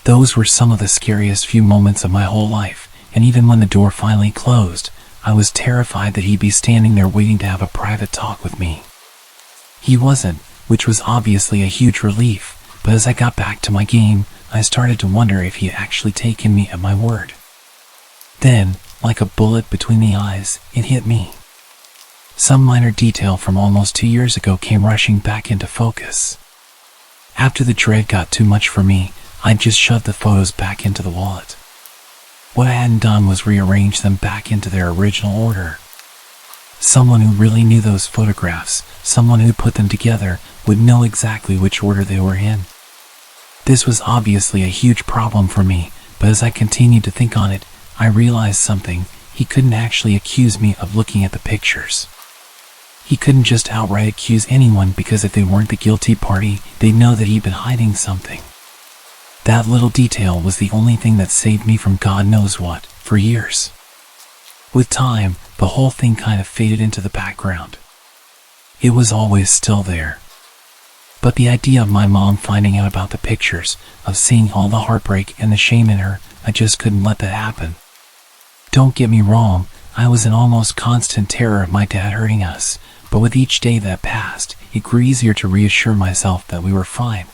Those were some of the scariest few moments of my whole life, and even when the door finally closed, I was terrified that he'd be standing there waiting to have a private talk with me. He wasn't, which was obviously a huge relief, but as I got back to my game, I started to wonder if he had actually taken me at my word. Then, like a bullet between the eyes, it hit me. Some minor detail from almost 2 years ago came rushing back into focus. After the dread got too much for me, I just shoved the photos back into the wallet. What I hadn't done was rearrange them back into their original order. Someone who really knew those photographs, someone who put them together, would know exactly which order they were in. This was obviously a huge problem for me, but as I continued to think on it, I realized something. He couldn't actually accuse me of looking at the pictures. He couldn't just outright accuse anyone because if they weren't the guilty party, they'd know that he'd been hiding something. That little detail was the only thing that saved me from God knows what, for years. With time, the whole thing kind of faded into the background. It was always still there. But the idea of my mom finding out about the pictures, of seeing all the heartbreak and the shame in her, I just couldn't let that happen. Don't get me wrong, I was in almost constant terror of my dad hurting us, but with each day that passed, it grew easier to reassure myself that we were fine.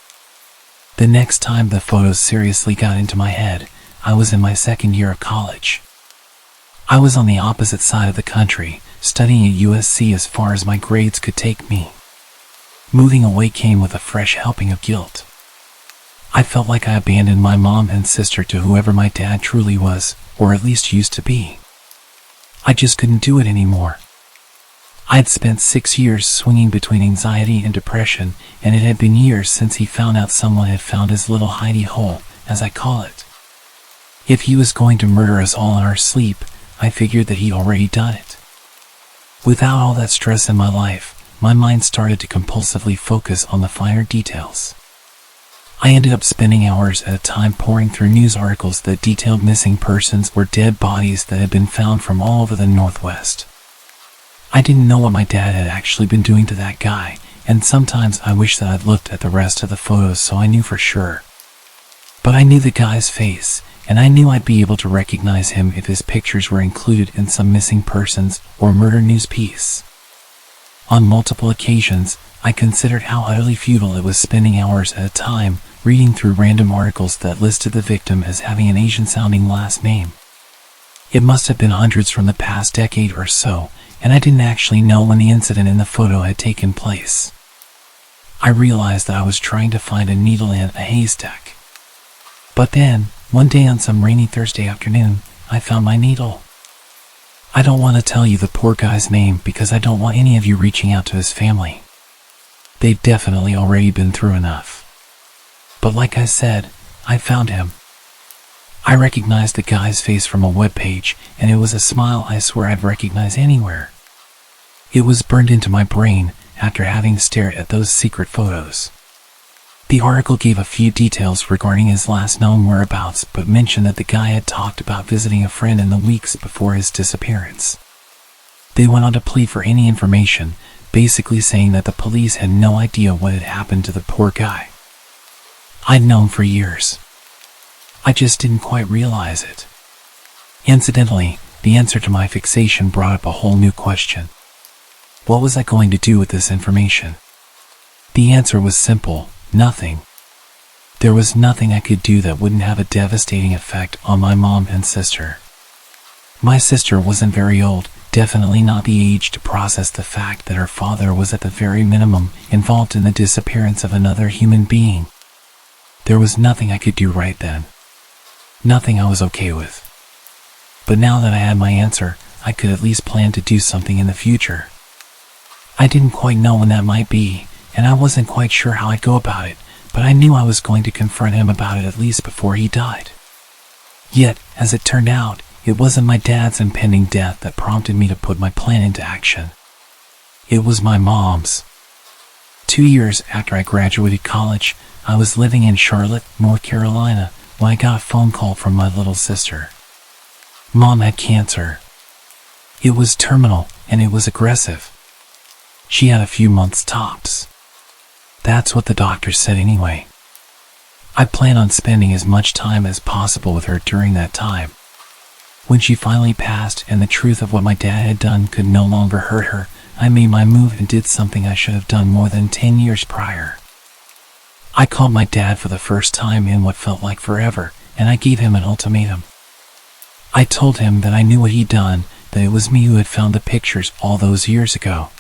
The next time the photos seriously got into my head, I was in my second year of college. I was on the opposite side of the country, studying at USC as far as my grades could take me. Moving away came with a fresh helping of guilt. I felt like I abandoned my mom and sister to whoever my dad truly was, or at least used to be. I just couldn't do it anymore. I'd spent 6 years swinging between anxiety and depression, and it had been years since he found out someone had found his little hidey hole, as I call it. If he was going to murder us all in our sleep, I figured that he'd already done it. Without all that stress in my life, my mind started to compulsively focus on the finer details. I ended up spending hours at a time poring through news articles that detailed missing persons or dead bodies that had been found from all over the Northwest. I didn't know what my dad had actually been doing to that guy, and sometimes I wished that I'd looked at the rest of the photos so I knew for sure. But I knew the guy's face, and I knew I'd be able to recognize him if his pictures were included in some missing persons or murder news piece. On multiple occasions, I considered how utterly futile it was spending hours at a time reading through random articles that listed the victim as having an Asian-sounding last name. It must have been hundreds from the past decade or so, and I didn't actually know when the incident in the photo had taken place. I realized that I was trying to find a needle in a haystack. But then, one day on some rainy Thursday afternoon, I found my needle. I don't want to tell you the poor guy's name because I don't want any of you reaching out to his family. They've definitely already been through enough. But like I said, I found him. I recognized the guy's face from a webpage, and it was a smile I swear I'd recognize anywhere. It was burned into my brain after having stared at those secret photos. The article gave a few details regarding his last known whereabouts, but mentioned that the guy had talked about visiting a friend in the weeks before his disappearance. They went on to plead for any information, basically saying that the police had no idea what had happened to the poor guy. I'd known for years. I just didn't quite realize it. Incidentally, the answer to my fixation brought up a whole new question. What was I going to do with this information? The answer was simple: nothing. There was nothing I could do that wouldn't have a devastating effect on my mom and sister. My sister wasn't very old, definitely not the age to process the fact that her father was at the very minimum involved in the disappearance of another human being. There was nothing I could do right then. Nothing I was okay with. But now that I had my answer, I could at least plan to do something in the future. I didn't quite know when that might be, and I wasn't quite sure how I'd go about it, but I knew I was going to confront him about it at least before he died. Yet, as it turned out, it wasn't my dad's impending death that prompted me to put my plan into action. It was my mom's. 2 years after I graduated college, I was living in Charlotte, North Carolina, when I got a phone call from my little sister. Mom had cancer. It was terminal, and it was aggressive. She had a few months tops. That's what the doctor said anyway. I plan on spending as much time as possible with her during that time. When she finally passed and the truth of what my dad had done could no longer hurt her, I made my move and did something I should have done more than 10 years prior. I called my dad for the first time in what felt like forever, and I gave him an ultimatum. I told him that I knew what he'd done, that it was me who had found the pictures all those years ago.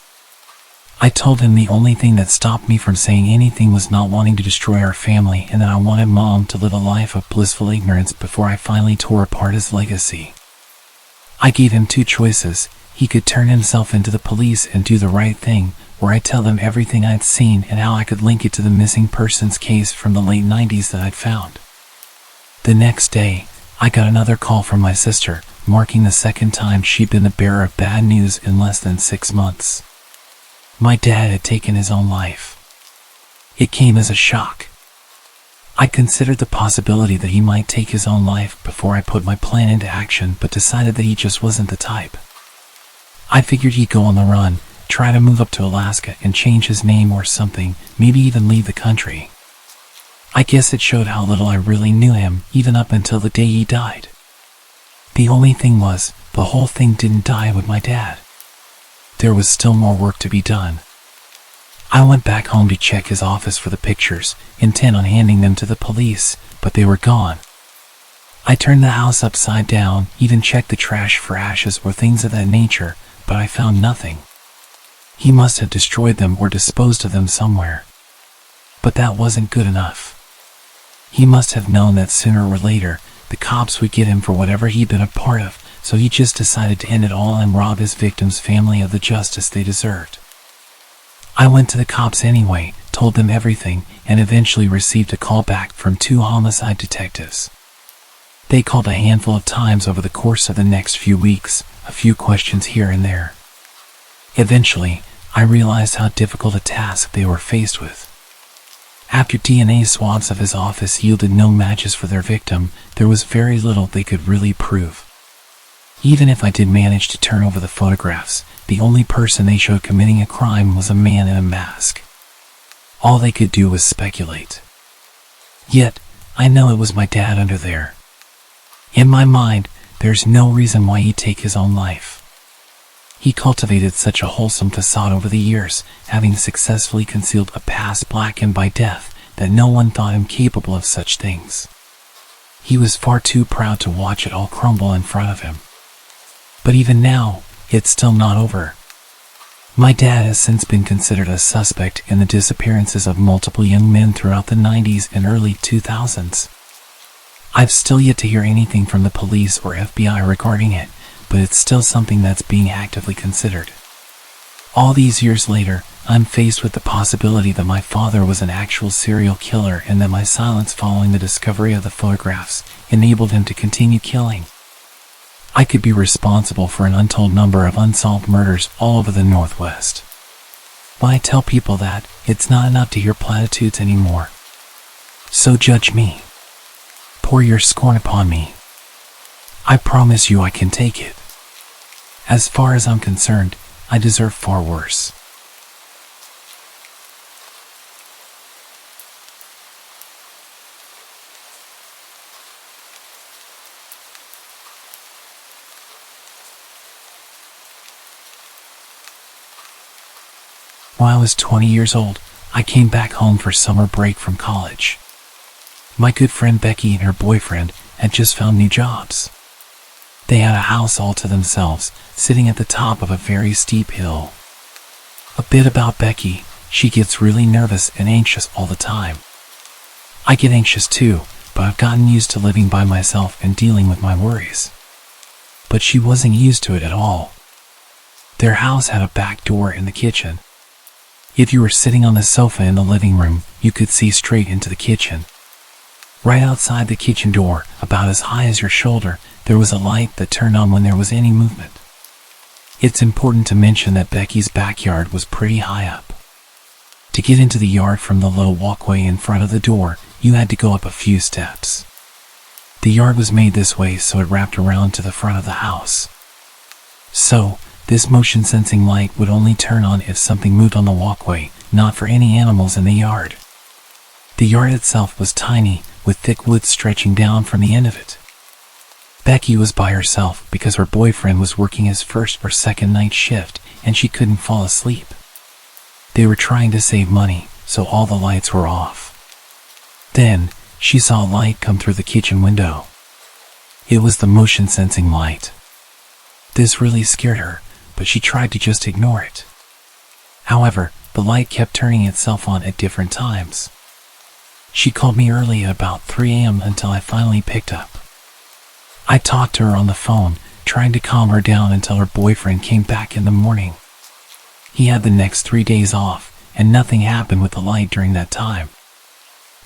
I told him the only thing that stopped me from saying anything was not wanting to destroy our family, and that I wanted Mom to live a life of blissful ignorance before I finally tore apart his legacy. I gave him 2 choices. He could turn himself into the police and do the right thing, or I'd tell them everything I'd seen and how I could link it to the missing persons case from the late 90s that I'd found. The next day, I got another call from my sister, marking the second time she'd been the bearer of bad news in less than 6 months. My dad had taken his own life. It came as a shock. I considered the possibility that he might take his own life before I put my plan into action, but decided that he just wasn't the type. I figured he'd go on the run, try to move up to Alaska and change his name or something, maybe even leave the country. I guess it showed how little I really knew him, even up until the day he died. The only thing was, the whole thing didn't die with my dad. There was still more work to be done. I went back home to check his office for the pictures, intent on handing them to the police, but they were gone. I turned the house upside down, even checked the trash for ashes or things of that nature, but I found nothing. He must have destroyed them or disposed of them somewhere. But that wasn't good enough. He must have known that sooner or later, the cops would get him for whatever he'd been a part of, so he just decided to end it all and rob his victim's family of the justice they deserved. I went to the cops anyway, told them everything, and eventually received a call back from 2 homicide detectives. They called a handful of times over the course of the next few weeks, a few questions here and there. Eventually, I realized how difficult a task they were faced with. After DNA swabs of his office yielded no matches for their victim, there was very little they could really prove. Even if I did manage to turn over the photographs, the only person they showed committing a crime was a man in a mask. All they could do was speculate. Yet, I know it was my dad under there. In my mind, there's no reason why he'd take his own life. He cultivated such a wholesome facade over the years, having successfully concealed a past blackened by death, that no one thought him capable of such things. He was far too proud to watch it all crumble in front of him. But even now, it's still not over. My dad has since been considered a suspect in the disappearances of multiple young men throughout the 90s and early 2000s. I've still yet to hear anything from the police or FBI regarding it, but it's still something that's being actively considered. All these years later, I'm faced with the possibility that my father was an actual serial killer and that my silence following the discovery of the photographs enabled him to continue killing. I could be responsible for an untold number of unsolved murders all over the Northwest. But I tell people that it's not enough to hear platitudes anymore. So judge me. Pour your scorn upon me. I promise you I can take it. As far as I'm concerned, I deserve far worse. When I was 20 years old, I came back home for summer break from college. My good friend Becky and her boyfriend had just found new jobs. They had a house all to themselves, sitting at the top of a very steep hill. A bit about Becky, she gets really nervous and anxious all the time. I get anxious too, but I've gotten used to living by myself and dealing with my worries. but she wasn't used to it at all. Their house had a back door in the kitchen. If you were sitting on the sofa in the living room, you could see straight into the kitchen. Right outside the kitchen door, about as high as your shoulder, there was a light that turned on when there was any movement. It's important to mention that Becky's backyard was pretty high up. To get into the yard from the low walkway in front of the door, you had to go up a few steps. The yard was made this way so it wrapped around to the front of the house. So, this motion-sensing light would only turn on if something moved on the walkway, not for any animals in the yard. The yard itself was tiny, with thick wood stretching down from the end of it. Becky was by herself because her boyfriend was working his first or second night shift and she couldn't fall asleep. They were trying to save money, so all the lights were off. Then, she saw a light come through the kitchen window. It was the motion-sensing light. This really scared her, but she tried to just ignore it. However, the light kept turning itself on at different times. She called me early at about 3 a.m. until I finally picked up. I talked to her on the phone, trying to calm her down until her boyfriend came back in the morning. He had the next 3 days off, and nothing happened with the light during that time.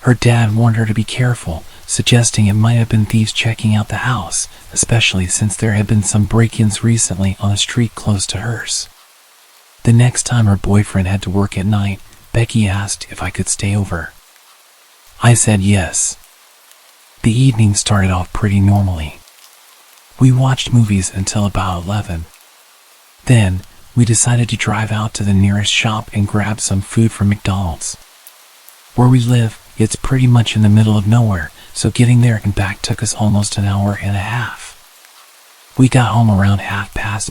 Her dad warned her to be careful, suggesting it might have been thieves checking out the house, especially since there had been some break-ins recently on a street close to hers. The next time her boyfriend had to work at night, Becky asked if I could stay over. I said yes. The evening started off pretty normally. We watched movies until about 11. Then, we decided to drive out to the nearest shop and grab some food from McDonald's. Where we live, it's pretty much in the middle of nowhere, so getting there and back took us almost an hour and a half. We got home around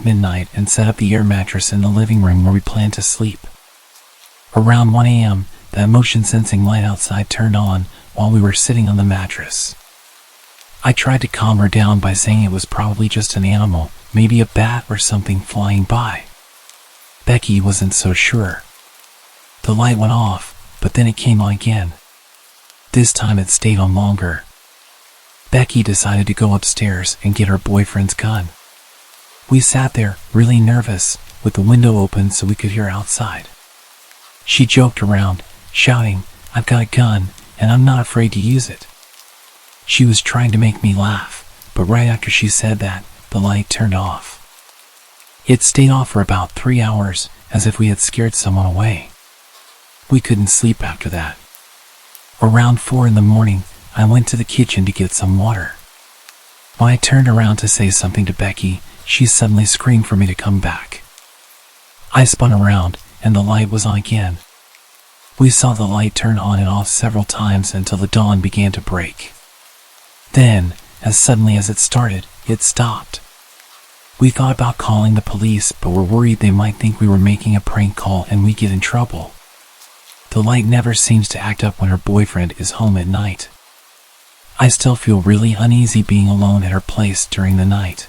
midnight and set up the air mattress in the living room where we planned to sleep. Around 1 a.m., that motion-sensing light outside turned on while we were sitting on the mattress. I tried to calm her down by saying it was probably just an animal, maybe a bat or something flying by. Becky wasn't so sure. The light went off, but then it came on again. This time it stayed on longer. Becky decided to go upstairs and get her boyfriend's gun. We sat there, really nervous, with the window open so we could hear outside. She joked around, shouting, "I've got a gun, and I'm not afraid to use it." She was trying to make me laugh, but right after she said that, the light turned off. It stayed off for about 3 hours, as if we had scared someone away. We couldn't sleep after that. Around 4 in the morning, I went to the kitchen to get some water. When I turned around to say something to Becky, she suddenly screamed for me to come back. I spun around, and the light was on again. We saw the light turn on and off several times until the dawn began to break. Then, as suddenly as it started, it stopped. We thought about calling the police, but were worried they might think we were making a prank call and we'd get in trouble. The light never seems to act up when her boyfriend is home at night. I still feel really uneasy being alone at her place during the night.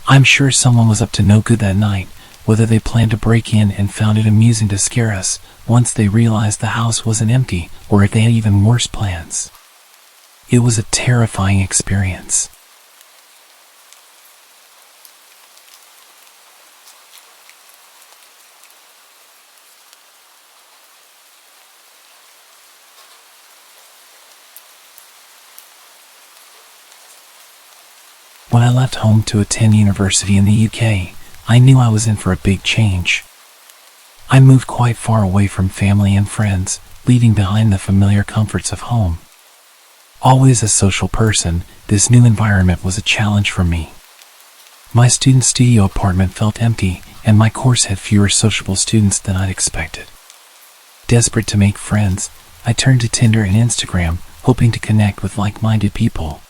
I'm sure someone was up to no good that night, whether they planned to break in and found it amusing to scare us once they realized the house wasn't empty, or if they had even worse plans. It was a terrifying experience. When I left home to attend university in the UK, I knew I was in for a big change. I moved quite far away from family and friends, leaving behind the familiar comforts of home. Always a social person, this new environment was a challenge for me. My student studio apartment felt empty, and my course had fewer sociable students than I'd expected. Desperate to make friends, I turned to Tinder and Instagram, hoping to connect with like-minded people.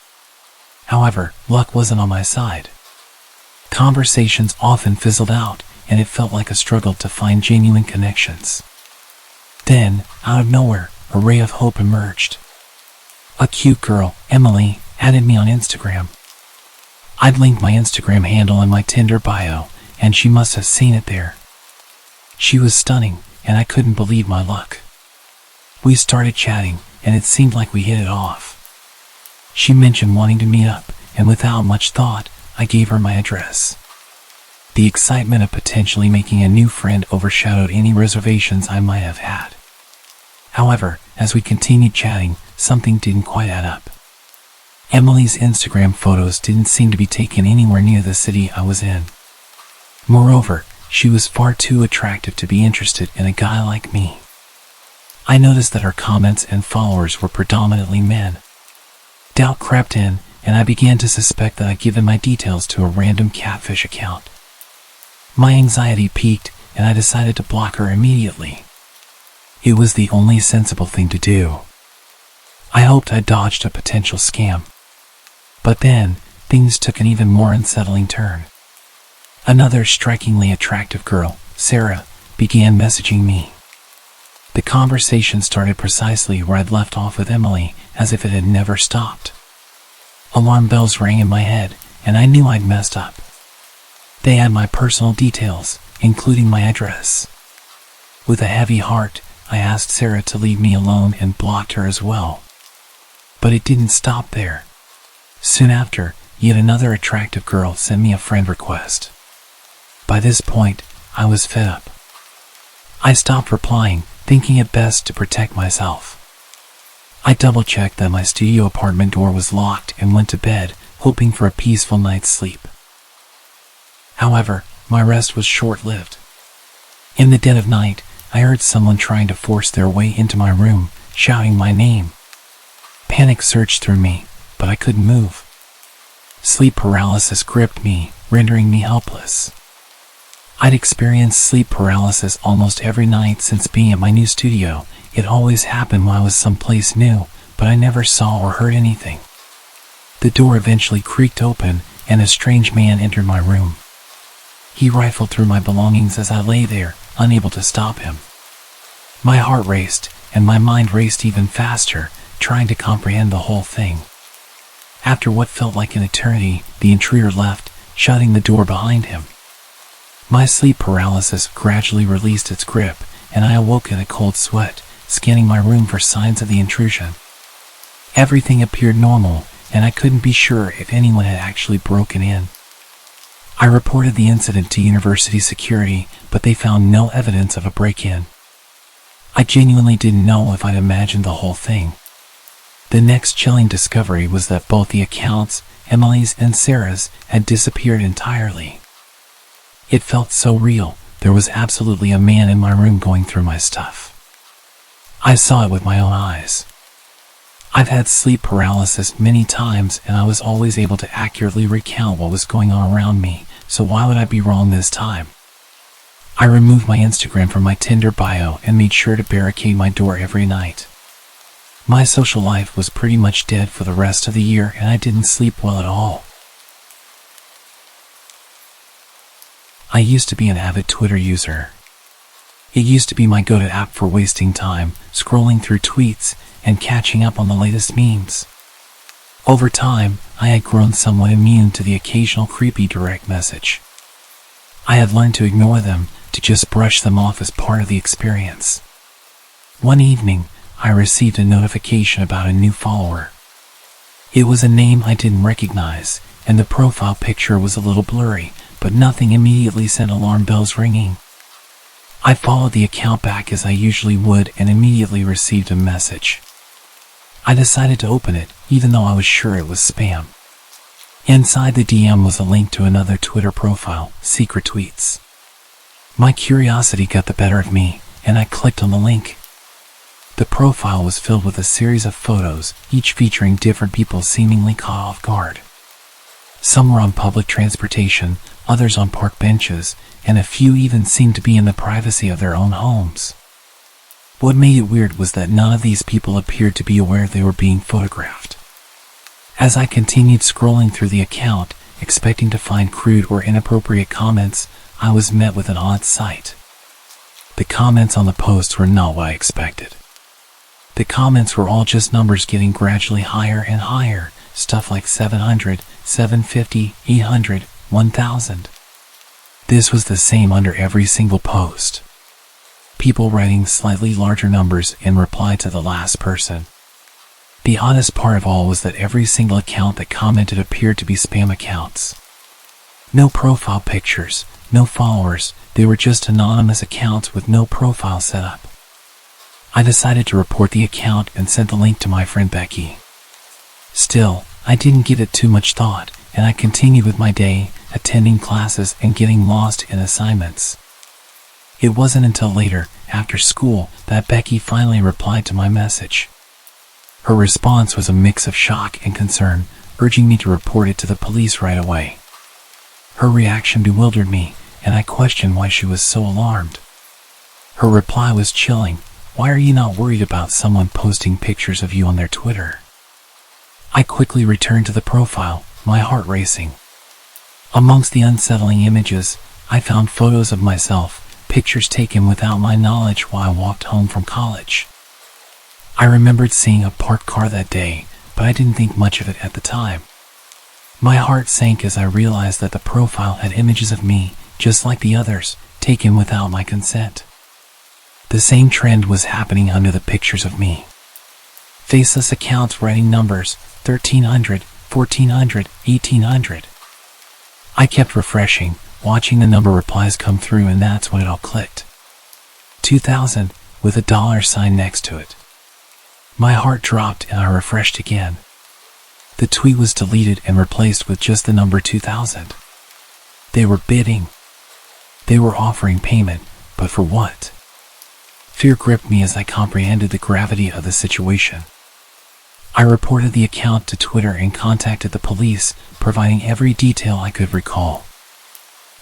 However, luck wasn't on my side. Conversations often fizzled out, and it felt like a struggle to find genuine connections. Then, out of nowhere, a ray of hope emerged. A cute girl, Emily, added me on Instagram. I'd linked my Instagram handle in my Tinder bio, and she must have seen it there. She was stunning, and I couldn't believe my luck. We started chatting, and it seemed like we hit it off. She mentioned wanting to meet up, and without much thought, I gave her my address. The excitement of potentially making a new friend overshadowed any reservations I might have had. However, as we continued chatting, something didn't quite add up. Emily's Instagram photos didn't seem to be taken anywhere near the city I was in. Moreover, she was far too attractive to be interested in a guy like me. I noticed that her comments and followers were predominantly men. Doubt crept in, and I began to suspect that I'd given my details to a random catfish account. My anxiety peaked, and I decided to block her immediately. It was the only sensible thing to do. I hoped I dodged a potential scam. But then, things took an even more unsettling turn. Another strikingly attractive girl, Sarah, began messaging me. The conversation started precisely where I'd left off with Emily, as if it had never stopped. Alarm bells rang in my head, and I knew I'd messed up. They had my personal details, including my address. With a heavy heart, I asked Sarah to leave me alone and blocked her as well. But it didn't stop there. Soon after, yet another attractive girl sent me a friend request. By this point, I was fed up. I stopped replying, thinking it best to protect myself. I double-checked that my studio apartment door was locked and went to bed, hoping for a peaceful night's sleep. However, my rest was short-lived. In the dead of night, I heard someone trying to force their way into my room, shouting my name. Panic surged through me, but I couldn't move. Sleep paralysis gripped me, rendering me helpless. I'd experienced sleep paralysis almost every night since being at my new studio. It always happened when I was someplace new, but I never saw or heard anything. The door eventually creaked open, and a strange man entered my room. He rifled through my belongings as I lay there, unable to stop him. My heart raced, and my mind raced even faster, trying to comprehend the whole thing. After what felt like an eternity, the intruder left, shutting the door behind him. My sleep paralysis gradually released its grip, and I awoke in a cold sweat, scanning my room for signs of the intrusion. Everything appeared normal, and I couldn't be sure if anyone had actually broken in. I reported the incident to university security, but they found no evidence of a break-in. I genuinely didn't know if I'd imagined the whole thing. The next chilling discovery was that both the accounts, Emily's and Sarah's, had disappeared entirely. It felt so real. There was absolutely a man in my room going through my stuff. I saw it with my own eyes. I've had sleep paralysis many times, and I was always able to accurately recount what was going on around me, so why would I be wrong this time? I removed my Instagram from my Tinder bio and made sure to barricade my door every night. My social life was pretty much dead for the rest of the year, and I didn't sleep well at all. I used to be an avid Twitter user. It used to be my go-to app for wasting time, scrolling through tweets, and catching up on the latest memes. Over time, I had grown somewhat immune to the occasional creepy direct message. I had learned to ignore them, to just brush them off as part of the experience. One evening, I received a notification about a new follower. It was a name I didn't recognize, and the profile picture was a little blurry, but nothing immediately sent alarm bells ringing. I followed the account back as I usually would and immediately received a message. I decided to open it, even though I was sure it was spam. Inside the DM was a link to another Twitter profile, Secret Tweets. My curiosity got the better of me, and I clicked on the link. The profile was filled with a series of photos, each featuring different people seemingly caught off guard. Some were on public transportation, others on park benches, and a few even seemed to be in the privacy of their own homes. What made it weird was that none of these people appeared to be aware they were being photographed. As I continued scrolling through the account, expecting to find crude or inappropriate comments, I was met with an odd sight. The comments on the posts were not what I expected. The comments were all just numbers getting gradually higher and higher, stuff like 700, 750, 800, 1000. This was the same under every single post. People writing slightly larger numbers in reply to the last person. The oddest part of all was that every single account that commented appeared to be spam accounts. No profile pictures, no followers, they were just anonymous accounts with no profile set up. I decided to report the account and sent the link to my friend Becky. Still, I didn't give it too much thought, and I continued with my day, attending classes and getting lost in assignments. It wasn't until later, after school, that Becky finally replied to my message. Her response was a mix of shock and concern, urging me to report it to the police right away. Her reaction bewildered me, and I questioned why she was so alarmed. Her reply was chilling. "Why are you not worried about someone posting pictures of you on their Twitter?" I quickly returned to the profile, my heart racing. Amongst the unsettling images, I found photos of myself, pictures taken without my knowledge while I walked home from college. I remembered seeing a parked car that day, but I didn't think much of it at the time. My heart sank as I realized that the profile had images of me, just like the others, taken without my consent. The same trend was happening under the pictures of me. Faceless accounts writing numbers, 1300, 1400, 1800. I kept refreshing, watching the number replies come through, and that's when it all clicked. 2000, with a $sign next to it. My heart dropped and I refreshed again. The tweet was deleted and replaced with just the number 2000. They were bidding. They were offering payment, but for what? Fear gripped me as I comprehended the gravity of the situation. I reported the account to Twitter and contacted the police, providing every detail I could recall.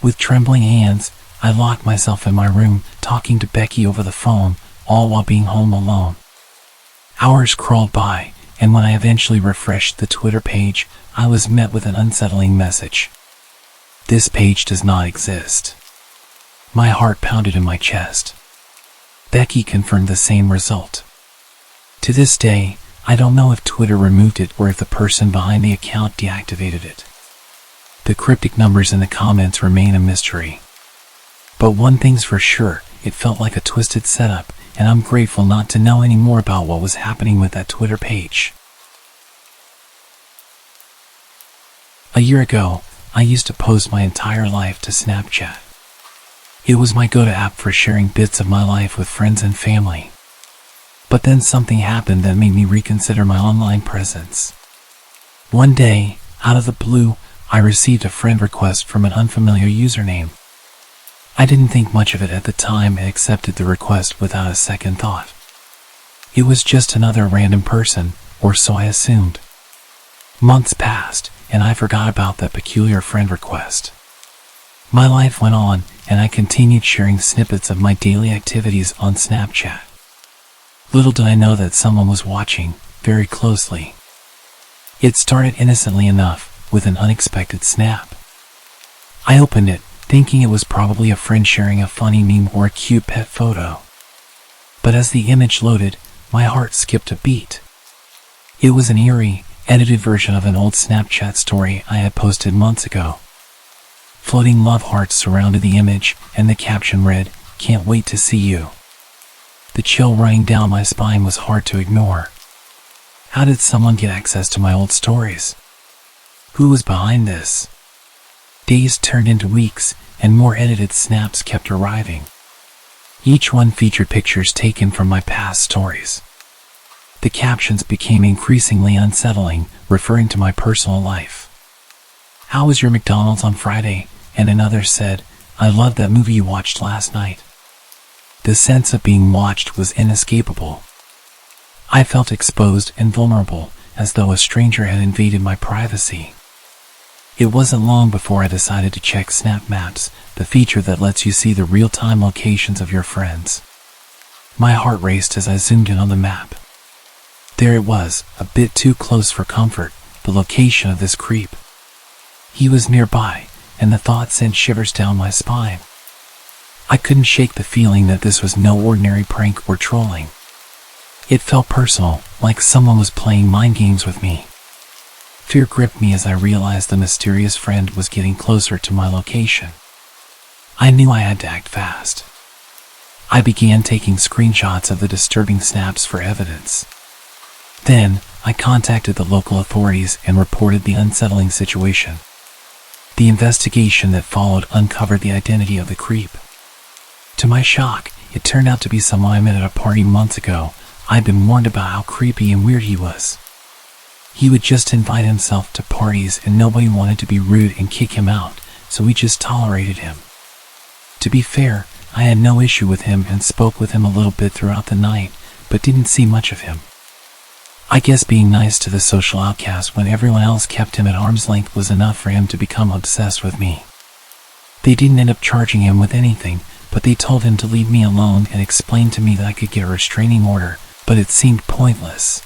With trembling hands, I locked myself in my room, talking to Becky over the phone, all while being home alone. Hours crawled by, and when I eventually refreshed the Twitter page, I was met with an unsettling message. "This page does not exist." My heart pounded in my chest. Becky confirmed the same result. To this day, I don't know if Twitter removed it or if the person behind the account deactivated it. The cryptic numbers in the comments remain a mystery. But one thing's for sure, it felt like a twisted setup, and I'm grateful not to know any more about what was happening with that Twitter page. A year ago, I used to post my entire life to Snapchat. It was my go-to app for sharing bits of my life with friends and family. But then something happened that made me reconsider my online presence. One day, out of the blue, I received a friend request from an unfamiliar username. I didn't think much of it at the time and accepted the request without a second thought. It was just another random person, or so I assumed. Months passed, and I forgot about that peculiar friend request. My life went on, and I continued sharing snippets of my daily activities on Snapchat. Little did I know that someone was watching, very closely. It started innocently enough, with an unexpected snap. I opened it, thinking it was probably a friend sharing a funny meme or a cute pet photo. But as the image loaded, my heart skipped a beat. It was an eerie, edited version of an old Snapchat story I had posted months ago. Floating love hearts surrounded the image, and the caption read, "Can't wait to see you." The chill running down my spine was hard to ignore. How did someone get access to my old stories? Who was behind this? Days turned into weeks, and more edited snaps kept arriving. Each one featured pictures taken from my past stories. The captions became increasingly unsettling, referring to my personal life. "How was your McDonald's on Friday?" And another said, "I loved that movie you watched last night." The sense of being watched was inescapable. I felt exposed and vulnerable, as though a stranger had invaded my privacy. It wasn't long before I decided to check Snap Maps, the feature that lets you see the real-time locations of your friends. My heart raced as I zoomed in on the map. There it was, a bit too close for comfort, the location of this creep. He was nearby, and the thought sent shivers down my spine. I couldn't shake the feeling that this was no ordinary prank or trolling. It felt personal, like someone was playing mind games with me. Fear gripped me as I realized the mysterious friend was getting closer to my location. I knew I had to act fast. I began taking screenshots of the disturbing snaps for evidence. Then, I contacted the local authorities and reported the unsettling situation. The investigation that followed uncovered the identity of the creep. To my shock, it turned out to be someone I met at a party months ago. I'd been warned about how creepy and weird he was. He would just invite himself to parties and nobody wanted to be rude and kick him out, so we just tolerated him. To be fair, I had no issue with him and spoke with him a little bit throughout the night, but didn't see much of him. I guess being nice to the social outcast when everyone else kept him at arm's length was enough for him to become obsessed with me. They didn't end up charging him with anything, but they told him to leave me alone and explained to me that I could get a restraining order, but it seemed pointless.